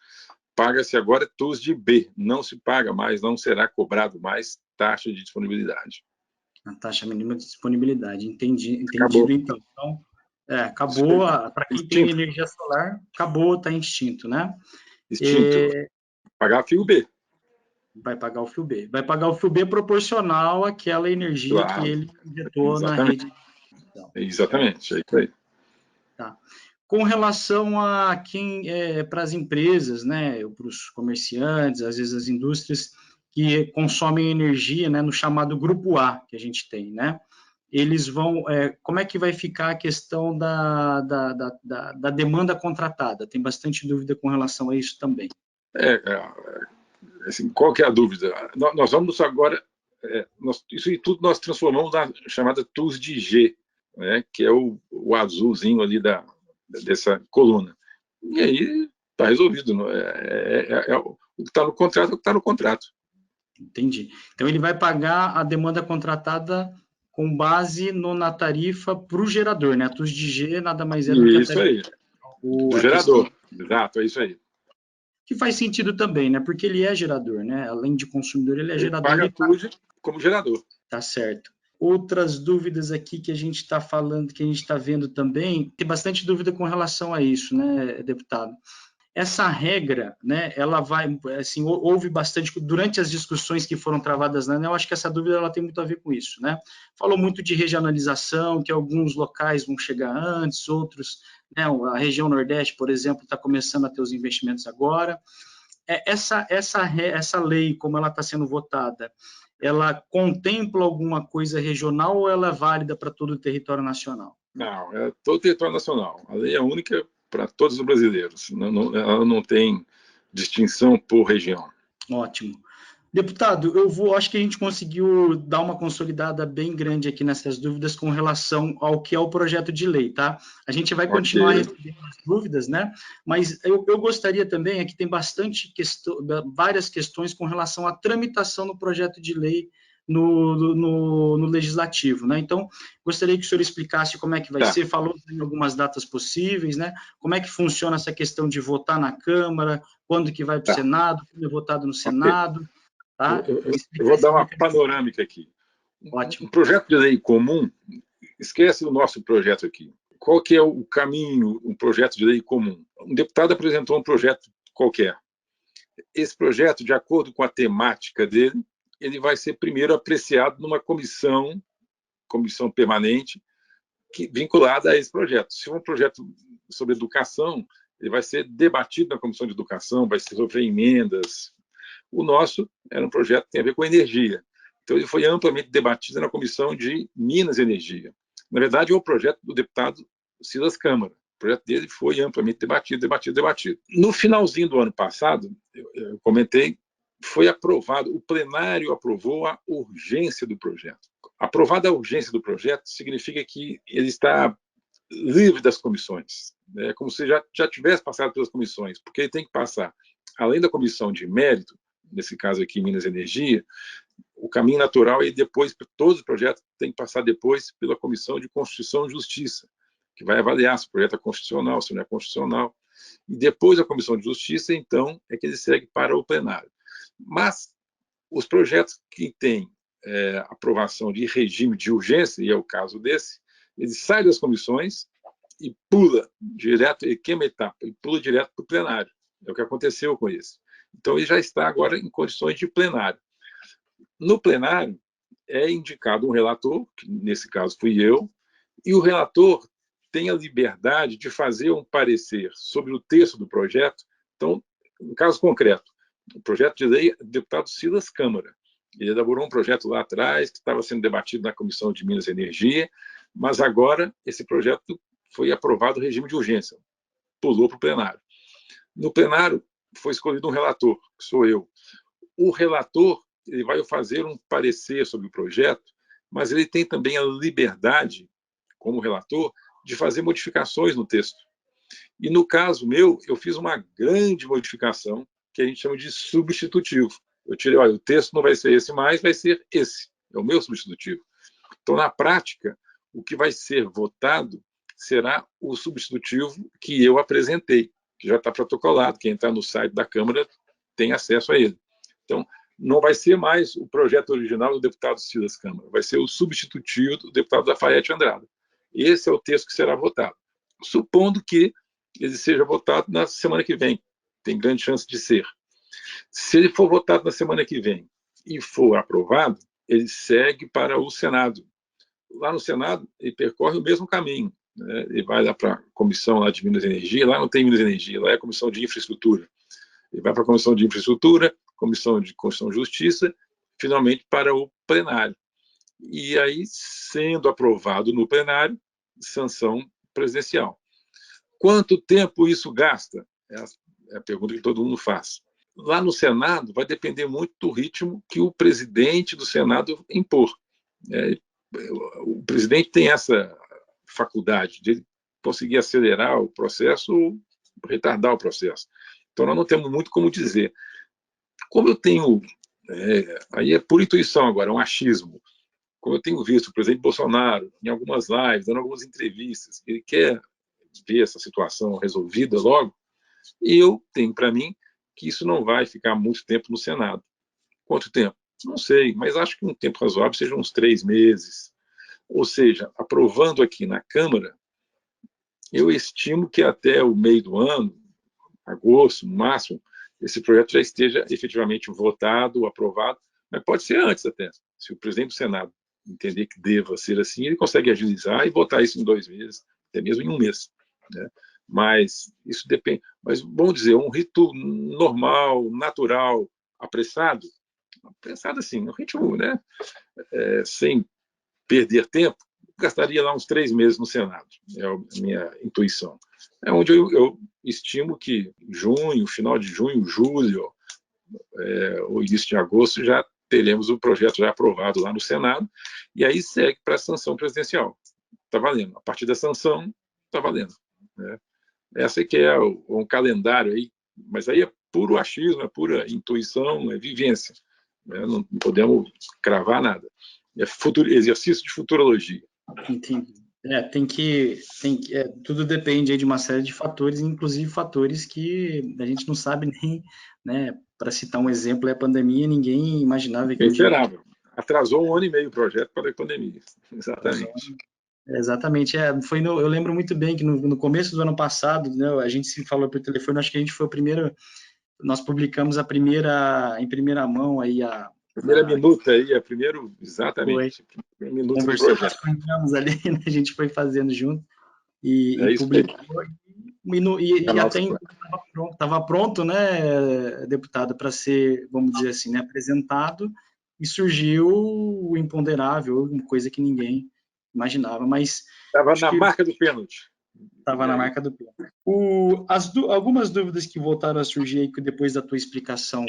Paga-se agora TUSD-B, não se paga mais, não será cobrado mais taxa de disponibilidade. A taxa mínima de disponibilidade, entendido Acabou. então. Acabou, para quem tem energia solar, acabou, está extinto, né? Extinto. Pagar fio B. Vai pagar o fio B. Vai pagar o fio B proporcional àquela energia que ele injetou na rede. Exatamente, é isso aí. Tá. Com relação a para as empresas, né, para os comerciantes, às vezes as indústrias que consomem energia, né, no chamado grupo A que a gente tem, né? Eles vão, como é que vai ficar a questão da demanda contratada? Tem bastante dúvida com relação a isso também. Assim, qual que é a dúvida? Nós vamos agora, isso tudo nós transformamos na chamada TUSD-G, né, que é o azulzinho ali dessa coluna. E aí está resolvido. O que está no contrato é o que está no contrato. Entendi. Então, ele vai pagar a demanda contratada com base na tarifa para o gerador, né? A TUSD-G nada mais é do que a tarifa. Isso aí, do gerador. Exato, é isso aí. Que faz sentido também, né? Porque ele é gerador, né? Além de consumidor, ele é gerador. Paga TUSD como gerador. Tá certo. Outras dúvidas aqui que a gente está falando, que a gente está vendo também, tem bastante dúvida com relação a isso, né, deputado? Essa regra, né, ela vai, assim, houve bastante, durante as discussões que foram travadas na ANEEL, eu acho que essa dúvida ela tem muito a ver com isso, né? Falou muito de regionalização, que alguns locais vão chegar antes, outros, né, a região Nordeste, por exemplo, está começando a ter os investimentos agora. essa lei, como ela está sendo votada, ela contempla alguma coisa regional ou ela é válida para todo o território nacional? Não, é todo o território nacional. A lei é única para todos os brasileiros. Ela não tem distinção por região. Ótimo. Deputado, acho que a gente conseguiu dar uma consolidada bem grande aqui nessas dúvidas com relação ao que é o projeto de lei, tá? A gente vai continuar recebendo as dúvidas, né? Mas eu gostaria também, aqui tem várias questões com relação à tramitação do projeto de lei no Legislativo, né? Então, gostaria que o senhor explicasse como é que vai ser, falou em algumas datas possíveis, né? Como é que funciona essa questão de votar na Câmara, quando que vai para o Senado, quando é votado no Senado. Tá? Eu vou dar uma panorâmica aqui. Ótimo. Um projeto de lei comum, esquece o nosso projeto aqui. Qual que é o caminho, um projeto de lei comum? Um deputado apresentou um projeto qualquer. Esse projeto, de acordo com a temática dele, ele vai ser primeiro apreciado numa comissão permanente, vinculada a esse projeto. Se for um projeto sobre educação, ele vai ser debatido na comissão de educação, vai sofrer emendas. O nosso era um projeto que tem a ver com energia. Então, ele foi amplamente debatido na Comissão de Minas e Energia. Na verdade, é o projeto do deputado Silas Câmara. O projeto dele foi amplamente debatido. No finalzinho do ano passado, eu comentei, foi aprovado, o plenário aprovou a urgência do projeto. Aprovada a urgência do projeto significa que ele está livre das comissões. É como se já tivesse passado pelas comissões, porque ele tem que passar, além da comissão de mérito, nesse caso aqui, Minas e Energia, o caminho natural é depois, todos os projetos têm que passar depois pela Comissão de Constituição e Justiça, que vai avaliar se o projeto é constitucional, se não é constitucional. E depois da Comissão de Justiça, então, é que ele segue para o plenário. Mas os projetos que têm aprovação de regime de urgência, e é o caso desse, ele sai das comissões e pula direto, ele queima etapa, e pula direto para o plenário. É o que aconteceu com esse. Então, ele já está agora em condições de plenário. No plenário, é indicado um relator, que nesse caso fui eu, e o relator tem a liberdade de fazer um parecer sobre o texto do projeto. Então, no caso concreto, o projeto de lei do deputado Silas Câmara. Ele elaborou um projeto lá atrás, que estava sendo debatido na Comissão de Minas e Energia, mas agora esse projeto foi aprovado em regime de urgência, pulou para o plenário. No plenário, foi escolhido um relator, que sou eu. O relator ele vai fazer um parecer sobre o projeto, mas ele tem também a liberdade, como relator, de fazer modificações no texto. E no caso meu, eu fiz uma grande modificação, que a gente chama de substitutivo. Eu tirei, olha, o texto não vai ser esse mais, vai ser esse. É o meu substitutivo. Então, na prática, o que vai ser votado será o substitutivo que eu apresentei, que já está protocolado. Quem está no site da Câmara tem acesso a ele. Então, não vai ser mais o projeto original do deputado Silas Câmara, vai ser o substitutivo do deputado Lafayette Andrada. Esse é o texto que será votado. Supondo que ele seja votado na semana que vem, tem grande chance de ser. Se ele for votado na semana que vem e for aprovado, ele segue para o Senado. Lá no Senado, ele percorre o mesmo caminho. Né? Ele vai lá para a comissão lá de Minas e Energia, lá não tem Minas e Energia, lá é a comissão de infraestrutura. Ele vai para a comissão de infraestrutura, comissão de Constituição e Justiça, finalmente para o plenário. E aí, sendo aprovado no plenário, sanção presidencial. Quanto tempo isso gasta? É a pergunta que todo mundo faz. Lá no Senado, vai depender muito do ritmo que o presidente do Senado impor. O presidente tem essa faculdade de conseguir acelerar o processo ou retardar o processo. Então, nós não temos muito como dizer. Como eu tenho, aí é por intuição agora, é um achismo, como eu tenho visto o presidente Bolsonaro, em algumas lives, dando algumas entrevistas, ele quer ver essa situação resolvida logo, e eu tenho para mim que isso não vai ficar muito tempo no Senado. Quanto tempo? Não sei, mas acho que um tempo razoável seja uns 3 meses. Ou seja, aprovando aqui na Câmara, eu estimo que até o meio do ano, agosto, no máximo, esse projeto já esteja efetivamente votado, aprovado, mas pode ser antes até. Se o presidente do Senado entender que deva ser assim, ele consegue agilizar e votar isso em 2 meses, até mesmo em 1 mês. Né? mas isso depende. Mas, vamos dizer, um rito normal, natural, apressado assim, um ritmo, né, sem perder tempo, gastaria lá uns 3 meses no Senado, é a minha intuição. É onde eu estimo que junho, final de junho, julho, ou início de agosto, já teremos o projeto já aprovado lá no Senado, e aí segue para a sanção presidencial. Está valendo. A partir da sanção, está valendo. Né? Essa que é um calendário aí, mas aí é puro achismo, é pura intuição, é vivência. Né? Não podemos cravar nada. É exercício de futurologia. Entendi. Tudo depende aí de uma série de fatores, inclusive fatores que a gente não sabe nem, né? Para citar um exemplo, é a pandemia, ninguém imaginava que É esperável. Atrasou 1 ano e meio o projeto para a pandemia. Exatamente. Exatamente. Eu lembro muito bem que no começo do ano passado, né, a gente se falou por telefone, acho que a gente foi o primeiro, nós publicamos em primeira mão aí Primeira minuta aí, exatamente. Primeira minuta do conversamos, projeto. ali, né, a gente foi fazendo junto e Isso aí. publicou. E até então estava pronto, né, deputado, para ser, vamos dizer assim, né, apresentado, e surgiu o imponderável, uma coisa que ninguém imaginava, mas estava na marca do pênalti. Estava na marca do pênalti. Algumas dúvidas que voltaram a surgir aí depois da tua explicação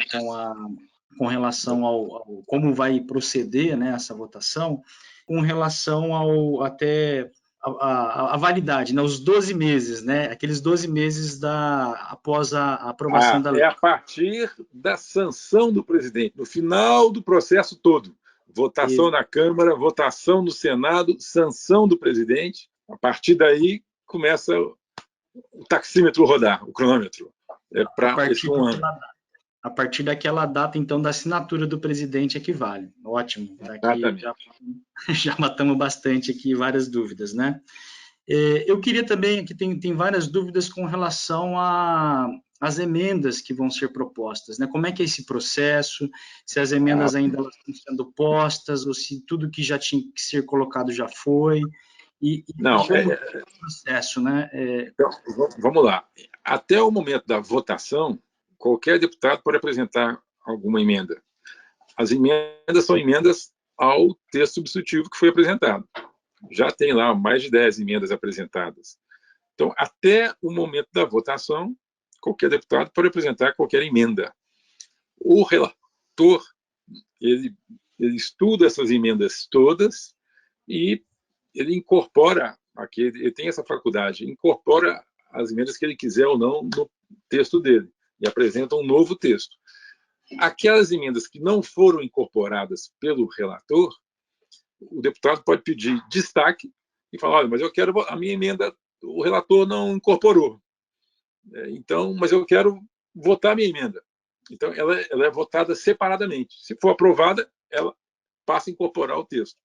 com relação ao como vai proceder, né, essa votação, com relação até a validade, né, os 12 meses, né, aqueles 12 meses após a aprovação da lei. É a partir da sanção do presidente, no final do processo todo. Votação na Câmara, votação no Senado, sanção do presidente. A partir daí começa o taxímetro rodar, o cronômetro. Para esse 1 ano. A partir daquela data, então, da assinatura do presidente equivale. Ótimo. Daqui já matamos bastante aqui várias dúvidas, né? Eu queria também, aqui tem várias dúvidas com relação às emendas que vão ser propostas, né? Como é que é esse processo? Se as emendas ainda estão sendo postas, ou se tudo que já tinha que ser colocado já foi? Não, como é o processo, né? Então, vamos lá. Até o momento da votação, qualquer deputado pode apresentar alguma emenda. As emendas são emendas ao texto substitutivo que foi apresentado. Já tem lá mais de 10 emendas apresentadas. Então, até o momento da votação, qualquer deputado pode apresentar qualquer emenda. O relator, ele estuda essas emendas todas e ele incorpora, aqui ele tem essa faculdade, incorpora as emendas que ele quiser ou não no texto dele e apresenta um novo texto. Aquelas emendas que não foram incorporadas pelo relator, o deputado pode pedir destaque e falar, olha, mas eu quero a minha emenda, o relator não incorporou. Então, mas eu quero votar a minha emenda. Então, ela é votada separadamente. Se for aprovada, ela passa a incorporar o texto.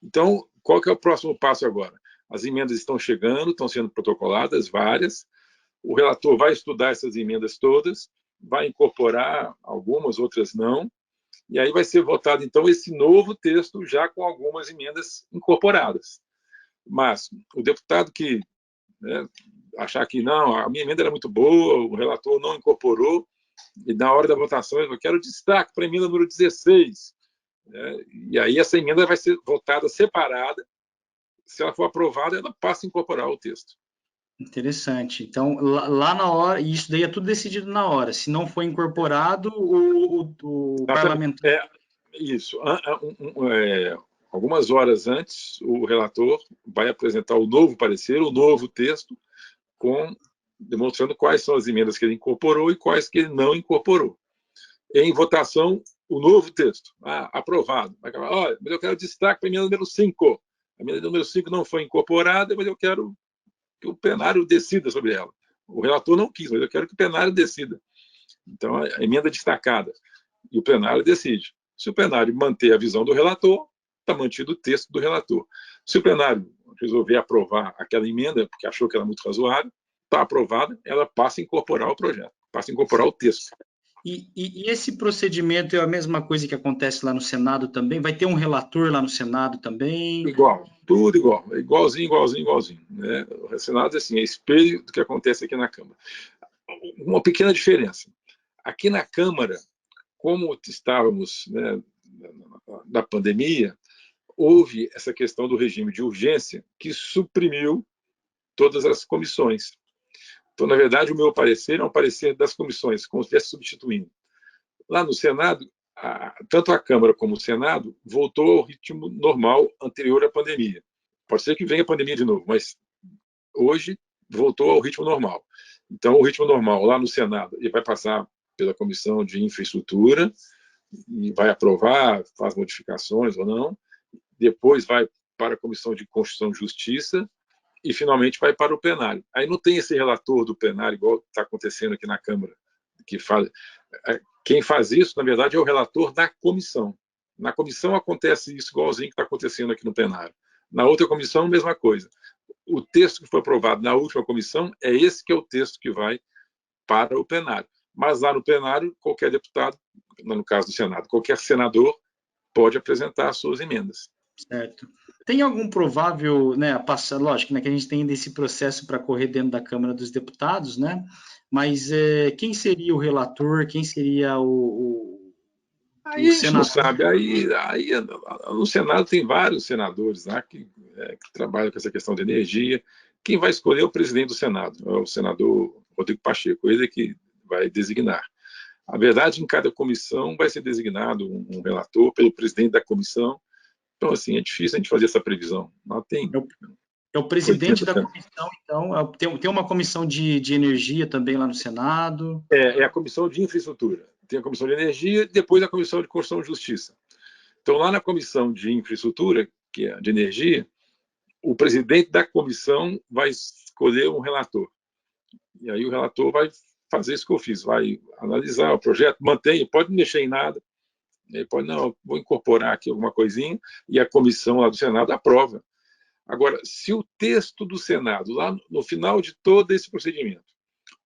Então, qual que é o próximo passo agora? As emendas estão chegando, estão sendo protocoladas, várias. O relator vai estudar essas emendas todas, vai incorporar algumas, outras não, e aí vai ser votado, então, esse novo texto já com algumas emendas incorporadas. Mas o deputado que achar que não, a minha emenda era muito boa, o relator não incorporou, e na hora da votação eu quero destaque para a emenda número 16. E aí essa emenda vai ser votada separada. Se ela for aprovada, ela passa a incorporar o texto. Interessante. Então, lá na hora, e isso daí é tudo decidido na hora. Se não for incorporado, o parlamentar... Isso. Algumas horas antes, o relator vai apresentar o novo parecer, o novo texto, demonstrando quais são as emendas que ele incorporou e quais que ele não incorporou. Em votação, o novo texto. Aprovado. Vai acabar, olha, mas eu quero destaque para a emenda número 5. A emenda número 5 não foi incorporada, mas eu quero que o plenário decida sobre ela. O relator não quis, mas eu quero que o plenário decida. Então, a emenda é destacada. E o plenário decide. Se o plenário manter a visão do relator, está mantido o texto do relator. Se o plenário resolver aprovar aquela emenda, porque achou que era muito razoável, está aprovada, ela passa a incorporar o projeto, passa a incorporar o texto. E esse procedimento é a mesma coisa que acontece lá no Senado também? Vai ter um relator lá no Senado também? Igual, tudo igual, igualzinho, igualzinho, igualzinho. Né? O Senado assim, é espelho do que acontece aqui na Câmara. Uma pequena diferença. Aqui na Câmara, como estávamos, né, na pandemia, houve essa questão do regime de urgência que suprimiu todas as comissões. Então, na verdade, o meu parecer é um parecer das comissões, como se estivesse substituindo. Lá no Senado, tanto a Câmara como o Senado voltou ao ritmo normal anterior à pandemia. Pode ser que venha a pandemia de novo, mas hoje voltou ao ritmo normal. Então, o ritmo normal lá no Senado, ele vai passar pela Comissão de Infraestrutura e vai aprovar, faz modificações ou não, depois vai para a Comissão de Constituição e Justiça e finalmente vai para o plenário. Aí não tem esse relator do plenário, igual está acontecendo aqui na Câmara, que faz. Quem faz isso, na verdade, é o relator da comissão. Na comissão acontece isso igualzinho que está acontecendo aqui no plenário. Na outra comissão, a mesma coisa. O texto que foi aprovado na última comissão é esse que é o texto que vai para o plenário. Mas lá no plenário, qualquer deputado, no caso do Senado, qualquer senador pode apresentar as suas emendas. Certo. Tem algum provável, né, lógico, né, que a gente tem esse processo para correr dentro da Câmara dos Deputados, né, mas quem seria o relator, quem seria Aí o a gente não senador? sabe. Aí no Senado tem vários senadores lá que trabalham com essa questão de energia. Quem vai escolher é o presidente do Senado, é o senador Rodrigo Pacheco, ele é que vai designar. A verdade, em cada comissão vai ser designado um relator pelo presidente da comissão. Então, assim, é difícil a gente fazer essa previsão. Lá tem É o presidente 80 da comissão, então, tem uma comissão de energia também lá no Senado. É a comissão de infraestrutura. Tem a comissão de energia, depois a comissão de Constituição e Justiça. Então, lá na comissão de infraestrutura, que é de energia, o presidente da comissão vai escolher um relator. E aí o relator vai fazer isso que eu fiz, vai analisar o projeto, mantém, pode não mexer em nada, pode, não, vou incorporar aqui alguma coisinha, e a comissão lá do Senado aprova. Agora, se o texto do Senado, lá no final de todo esse procedimento,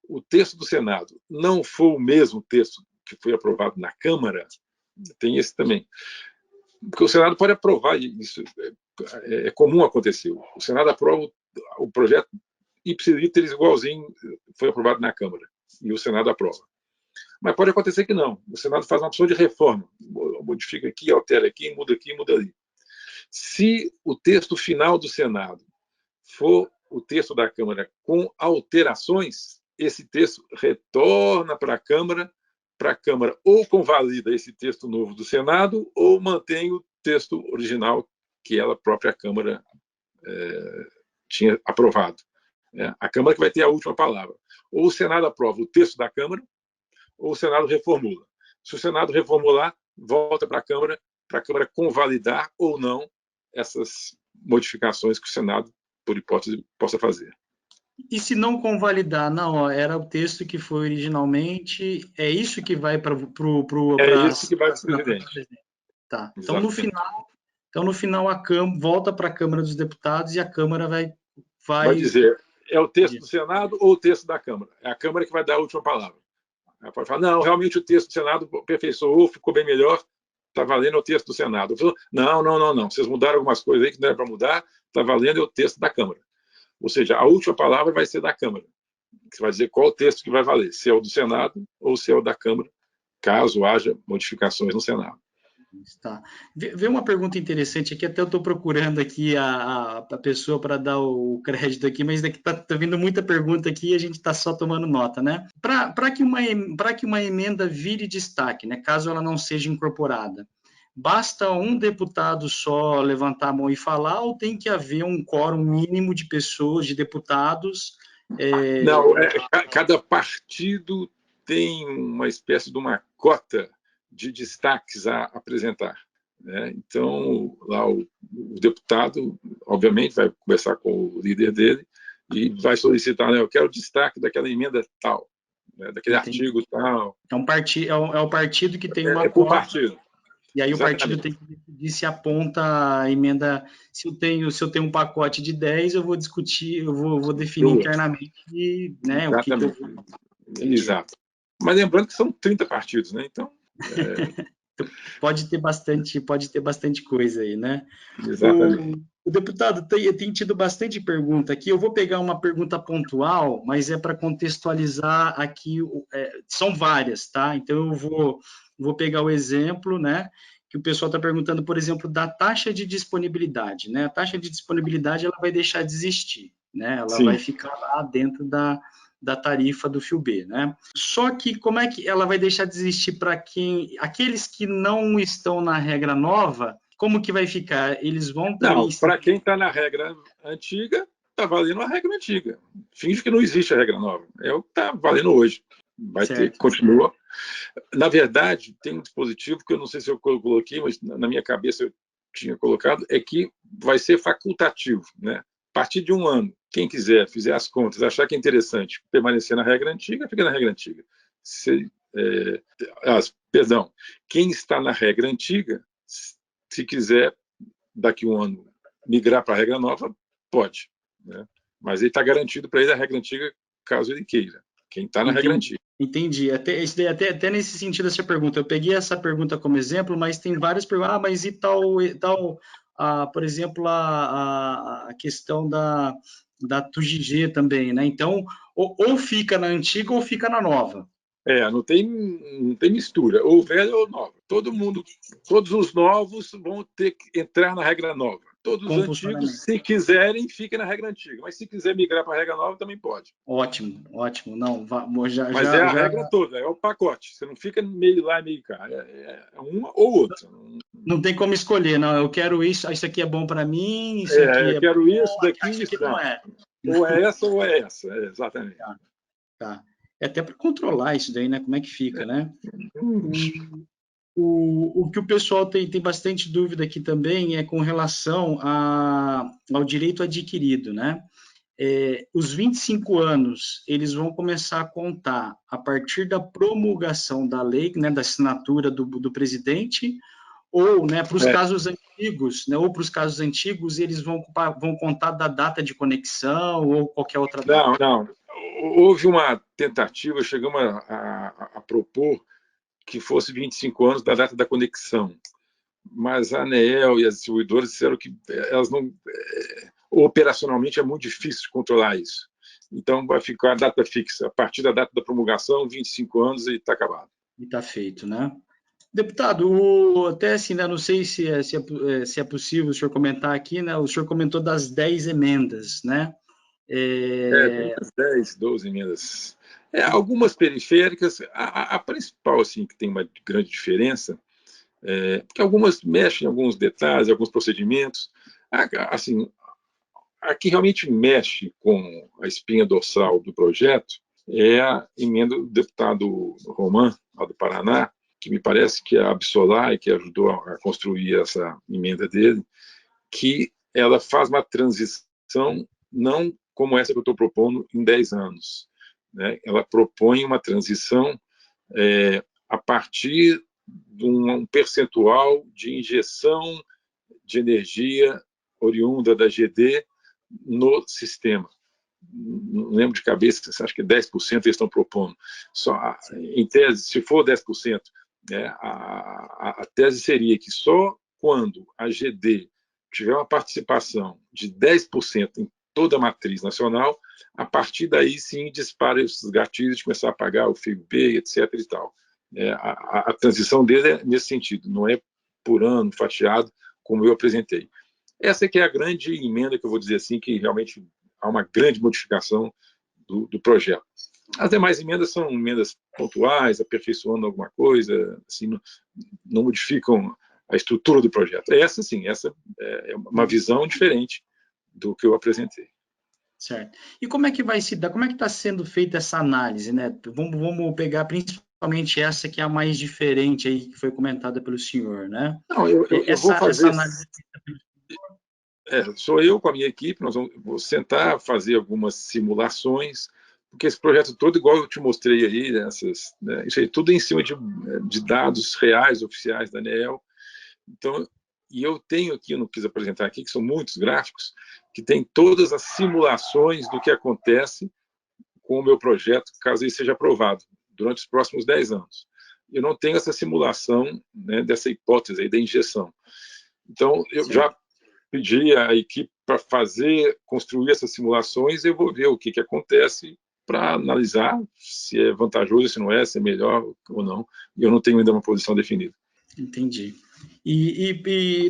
o texto do Senado não for o mesmo texto que foi aprovado na Câmara, tem esse também. Porque o Senado pode aprovar isso, é comum acontecer. O Senado aprova o projeto ipsiliteris igualzinho foi aprovado na Câmara, e o Senado aprova. Mas pode acontecer que não. O Senado faz uma opção de reforma, modifica aqui, altera aqui, muda ali. Se o texto final do Senado for o texto da Câmara com alterações, esse texto retorna para a Câmara ou convalida esse texto novo do Senado ou mantém o texto original que ela própria Câmara tinha aprovado. A Câmara que vai ter a última palavra. Ou o Senado aprova o texto da Câmara ou o Senado reformula. Se o Senado reformular, volta para a Câmara convalidar ou não essas modificações que o Senado, por hipótese, possa fazer. E se não convalidar, não, era o texto que foi originalmente, é isso que vai para isso que vai para o presidente. Tá. Então no final a Câmara volta para a Câmara dos Deputados e a Câmara vai dizer, é o texto do Senado ou o texto da Câmara. É a Câmara que vai dar a última palavra. Ela pode falar, não, realmente o texto do Senado aperfeiçoou, ficou bem melhor, está valendo o texto do Senado. Eu falo, não, vocês mudaram algumas coisas aí que não era para mudar, está valendo o texto da Câmara. Ou seja, a última palavra vai ser da Câmara. Você vai dizer qual o texto que vai valer, se é o do Senado ou se é o da Câmara, caso haja modificações no Senado. Tá. Vê uma pergunta interessante aqui, até eu estou procurando aqui a pessoa para dar o crédito aqui, mas daqui está vindo muita pergunta aqui e a gente está só tomando nota, né? Para que uma emenda vire destaque, né, caso ela não seja incorporada, basta um deputado só levantar a mão e falar ou tem que haver um quórum mínimo de pessoas, de deputados? Não, cada partido tem uma espécie de uma cota de destaques a apresentar. Né? Então, lá o deputado, obviamente, vai conversar com o líder dele e vai solicitar, né, eu quero destaque daquela emenda tal, né, daquele artigo tal. É o partido que tem uma cota. Partido. E aí exatamente. O partido tem que decidir se aponta a emenda. Se eu tenho um pacote de 10, eu vou discutir, eu vou definir internamente, né, o que eu vou. Exato. Mas lembrando que são 30 partidos, né? Então... Pode ter bastante coisa aí, né? Exatamente. O deputado tem tido bastante pergunta aqui. Eu vou pegar uma pergunta pontual, mas é para contextualizar aqui. São várias, tá? Então eu vou pegar o exemplo, né? Que o pessoal está perguntando, por exemplo, da taxa de disponibilidade, né? A taxa de disponibilidade ela vai deixar de existir, né? Ela Sim. vai ficar lá dentro da tarifa do FIUB, né? Só que como é que ela vai deixar de existir para aqueles que não estão na regra nova, como que vai ficar? Eles vão também... Não, para quem está na regra antiga, está valendo a regra antiga. Finge que não existe a regra nova. É o que está valendo hoje. Vai ter, continua. Na verdade, tem um dispositivo que eu não sei se eu coloquei, mas na minha cabeça eu tinha colocado, é que vai ser facultativo, né? A partir de um ano, quem quiser, fizer as contas, achar que é interessante permanecer na regra antiga, fica na regra antiga. Perdão, quem está na regra antiga, se quiser, daqui a um ano, migrar para a regra nova, pode, né? Mas ele está garantido para ele a regra antiga, caso ele queira. Quem está na regra antiga. Entendi. Até nesse sentido, essa pergunta. Eu peguei essa pergunta como exemplo, mas tem várias perguntas. Mas e tal por exemplo, a questão da TUGG também, né? Então, ou fica na antiga ou fica na nova. Não tem mistura, ou velho ou nova. Todos os novos vão ter que entrar na regra nova. Todos os antigos, se quiserem, fiquem na regra antiga. Mas se quiser migrar para a regra nova, também pode. Ótimo. Não, mas é a regra toda, é o pacote. Você não fica meio lá e meio cá. É uma ou outra. Não tem como escolher, não. Eu quero isso aqui é bom para mim, isso aqui eu quero bom, isso daqui, isso aqui não é. Ou é essa ou é essa, exatamente. Tá. É até para controlar isso daí, né? Como é que fica, né? O que o pessoal tem bastante dúvida aqui também é com relação ao direito adquirido, né? Os 25 anos, eles vão começar a contar a partir da promulgação da lei, né, da assinatura do presidente, ou, né, para os casos antigos, né, eles vão contar da data de conexão ou qualquer outra data? Não. Houve uma tentativa, chegamos a propor que fosse 25 anos da data da conexão, mas a ANEEL e as distribuidoras disseram que elas não... operacionalmente é muito difícil de controlar isso. Então, vai ficar a data fixa. A partir da data da promulgação, 25 anos e está acabado. E está feito, né? Deputado, até assim, né, não sei se é possível o senhor comentar aqui, né? O senhor comentou das 10 emendas, né? 10, 12 emendas. Algumas periféricas, a principal, assim, que tem uma grande diferença, porque algumas mexem em alguns detalhes, alguns procedimentos. Assim, a que realmente mexe com a espinha dorsal do projeto é a emenda do deputado Roman, lá do Paraná, que me parece que é a Absolar e que ajudou a construir essa emenda dele, que ela faz uma transição não como essa que eu estou propondo em 10 anos. Né? Ela propõe uma transição a partir de um percentual de injeção de energia oriunda da GD no sistema. Não lembro de cabeça, acho que 10% eles estão propondo. Em tese, se for 10%, a tese seria que só quando a GD tiver uma participação de 10% em toda a matriz nacional, a partir daí sim dispara esses gatilhos de começar a pagar o FIUB, etc. e tal. A transição dele é nesse sentido, não é por ano, fatiado, como eu apresentei. Essa que é a grande emenda que eu vou dizer assim, que realmente há uma grande modificação do projeto. As demais emendas são emendas pontuais, aperfeiçoando alguma coisa, assim, não modificam a estrutura do projeto. Essa, sim, essa é uma visão diferente do que eu apresentei. Certo. E como é que vai se dar, como é que está sendo feita essa análise, né? Vamos pegar principalmente essa que é a mais diferente aí, que foi comentada pelo senhor, né? Não, eu vou fazer... Essa análise... sou eu com a minha equipe, nós vamos sentar, fazer algumas simulações, porque esse projeto todo, igual eu te mostrei aí, isso aí tudo em cima de dados reais, oficiais da ANEEL. Então, e eu tenho aqui, eu não quis apresentar aqui, que são muitos gráficos, que tem todas as simulações do que acontece com o meu projeto, caso ele seja aprovado. durante os próximos 10 anos. Eu não tenho essa simulação, né, dessa hipótese aí da injeção. Então, eu já pedi à equipe para construir essas simulações, e eu vou ver o que acontece para analisar se é vantajoso, se não é, se é melhor ou não. Eu não tenho ainda uma posição definida. Entendi.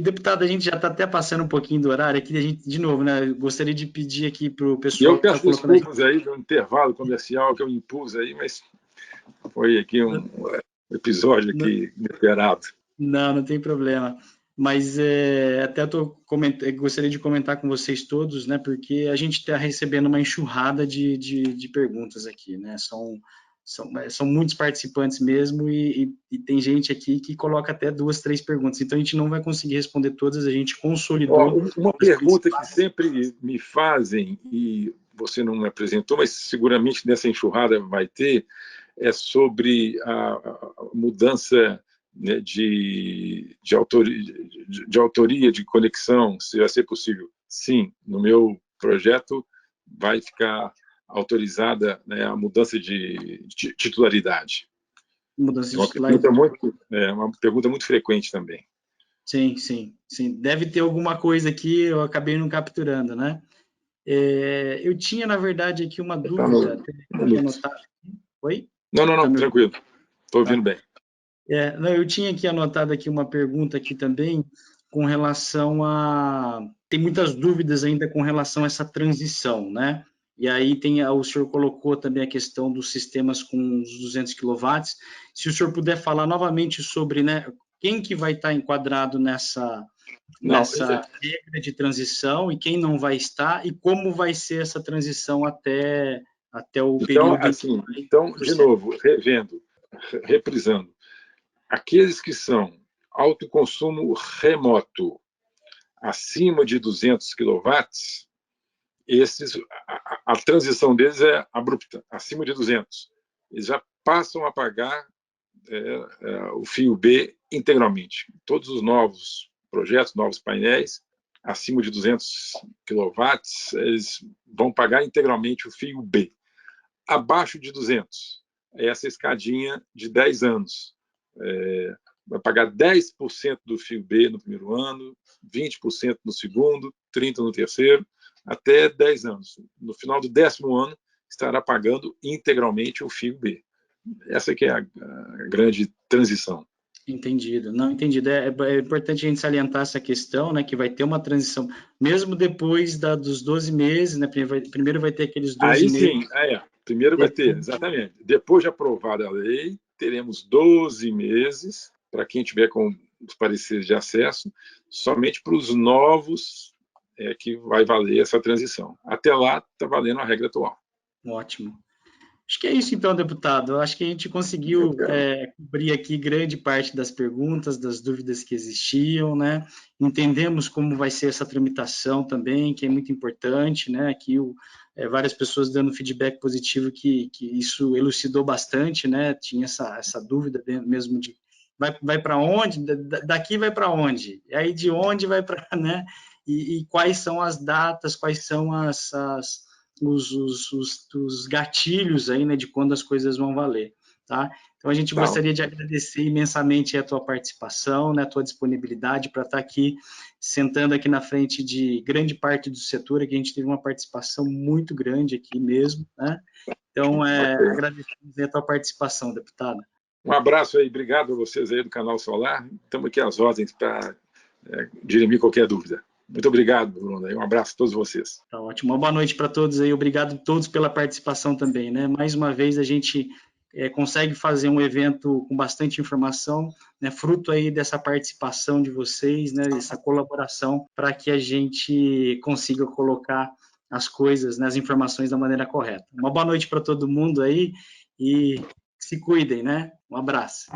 Deputado, a gente já está até passando um pouquinho do horário aqui, a gente, de novo, né, eu gostaria de pedir aqui para o pessoal Eu que está peço colocando desculpas aí do intervalo comercial que eu impus aí, mas foi aqui um episódio aqui inesperado. Não tem problema. Mas até gostaria de comentar com vocês todos, né? Porque a gente está recebendo uma enxurrada de perguntas aqui, né? São muitos participantes mesmo e tem gente aqui que coloca até 2, 3 perguntas. Então a gente não vai conseguir responder todas, a gente consolidou. Uma pergunta que sempre me fazem, e você não me apresentou, mas seguramente nessa enxurrada vai ter, é sobre a mudança, né, de autoria, de conexão, se vai ser possível. Sim, no meu projeto vai ficar autorizada, né, a mudança de titularidade. Mudança de titularidade. Uma pergunta muito frequente também. Sim. Deve ter alguma coisa aqui, eu acabei não capturando, né? Eu tinha, na verdade, aqui uma dúvida. Oi? Não, tranquilo. Estou ouvindo bem. Eu tinha aqui anotado aqui uma pergunta aqui também com relação a... Tem muitas dúvidas ainda com relação a essa transição, né? E aí o senhor colocou também a questão dos sistemas com os 200 kW. Se o senhor puder falar novamente sobre, né, quem que vai estar enquadrado nessa regra de transição e quem não vai estar, e como vai ser essa transição até o período... Então, de novo, reprisando, aqueles que são autoconsumo remoto acima de 200 kW, a transição deles é abrupta, acima de 200. Eles já passam a pagar o fio B integralmente. Todos os novos projetos, novos painéis, acima de 200 kW, eles vão pagar integralmente o fio B. Abaixo de 200, é essa escadinha de 10 anos. Vai pagar 10% do fio B no primeiro ano, 20% no segundo, 30% no terceiro, até 10 anos. No final do 10º ano, estará pagando integralmente o fio B. Essa que é a grande transição. Entendido. Não, entendido. É importante a gente salientar essa questão, né, que vai ter uma transição, mesmo depois dos 12 meses, né, primeiro vai ter aqueles 12 meses. Aí sim, primeiro vai ter, exatamente. Depois de aprovada a lei, teremos 12 meses, para quem tiver com os pareceres de acesso, somente para os novos que vai valer essa transição. Até lá, está valendo a regra atual. Ótimo. Acho que é isso então, deputado. Acho que a gente conseguiu cobrir aqui grande parte das perguntas, das dúvidas que existiam, né? Entendemos como vai ser essa tramitação também, que é muito importante, né? Aqui várias pessoas dando feedback positivo que isso elucidou bastante, né? Tinha essa dúvida mesmo de vai para onde? Daqui vai para onde? E aí de onde vai para, né? E quais são as datas, quais são os gatilhos aí, né, de quando as coisas vão valer, tá? Então, a gente gostaria de agradecer imensamente a tua participação, né, a tua disponibilidade para estar aqui, sentando aqui na frente de grande parte do setor, aqui a gente teve uma participação muito grande aqui mesmo, né? Então, agradecemos a tua participação, deputada. Um abraço aí, obrigado a vocês aí do Canal Solar, estamos aqui às ordens para dirimir qualquer dúvida. Muito obrigado, Bruno. Um abraço a todos vocês. Tá ótimo. Uma boa noite para todos aí. Obrigado a todos pela participação também, né? Mais uma vez a gente consegue fazer um evento com bastante informação, né? Fruto aí dessa participação de vocês, né? Essa colaboração para que a gente consiga colocar as coisas, né? As informações da maneira correta. Uma boa noite para todo mundo aí e se cuidem, né? Um abraço.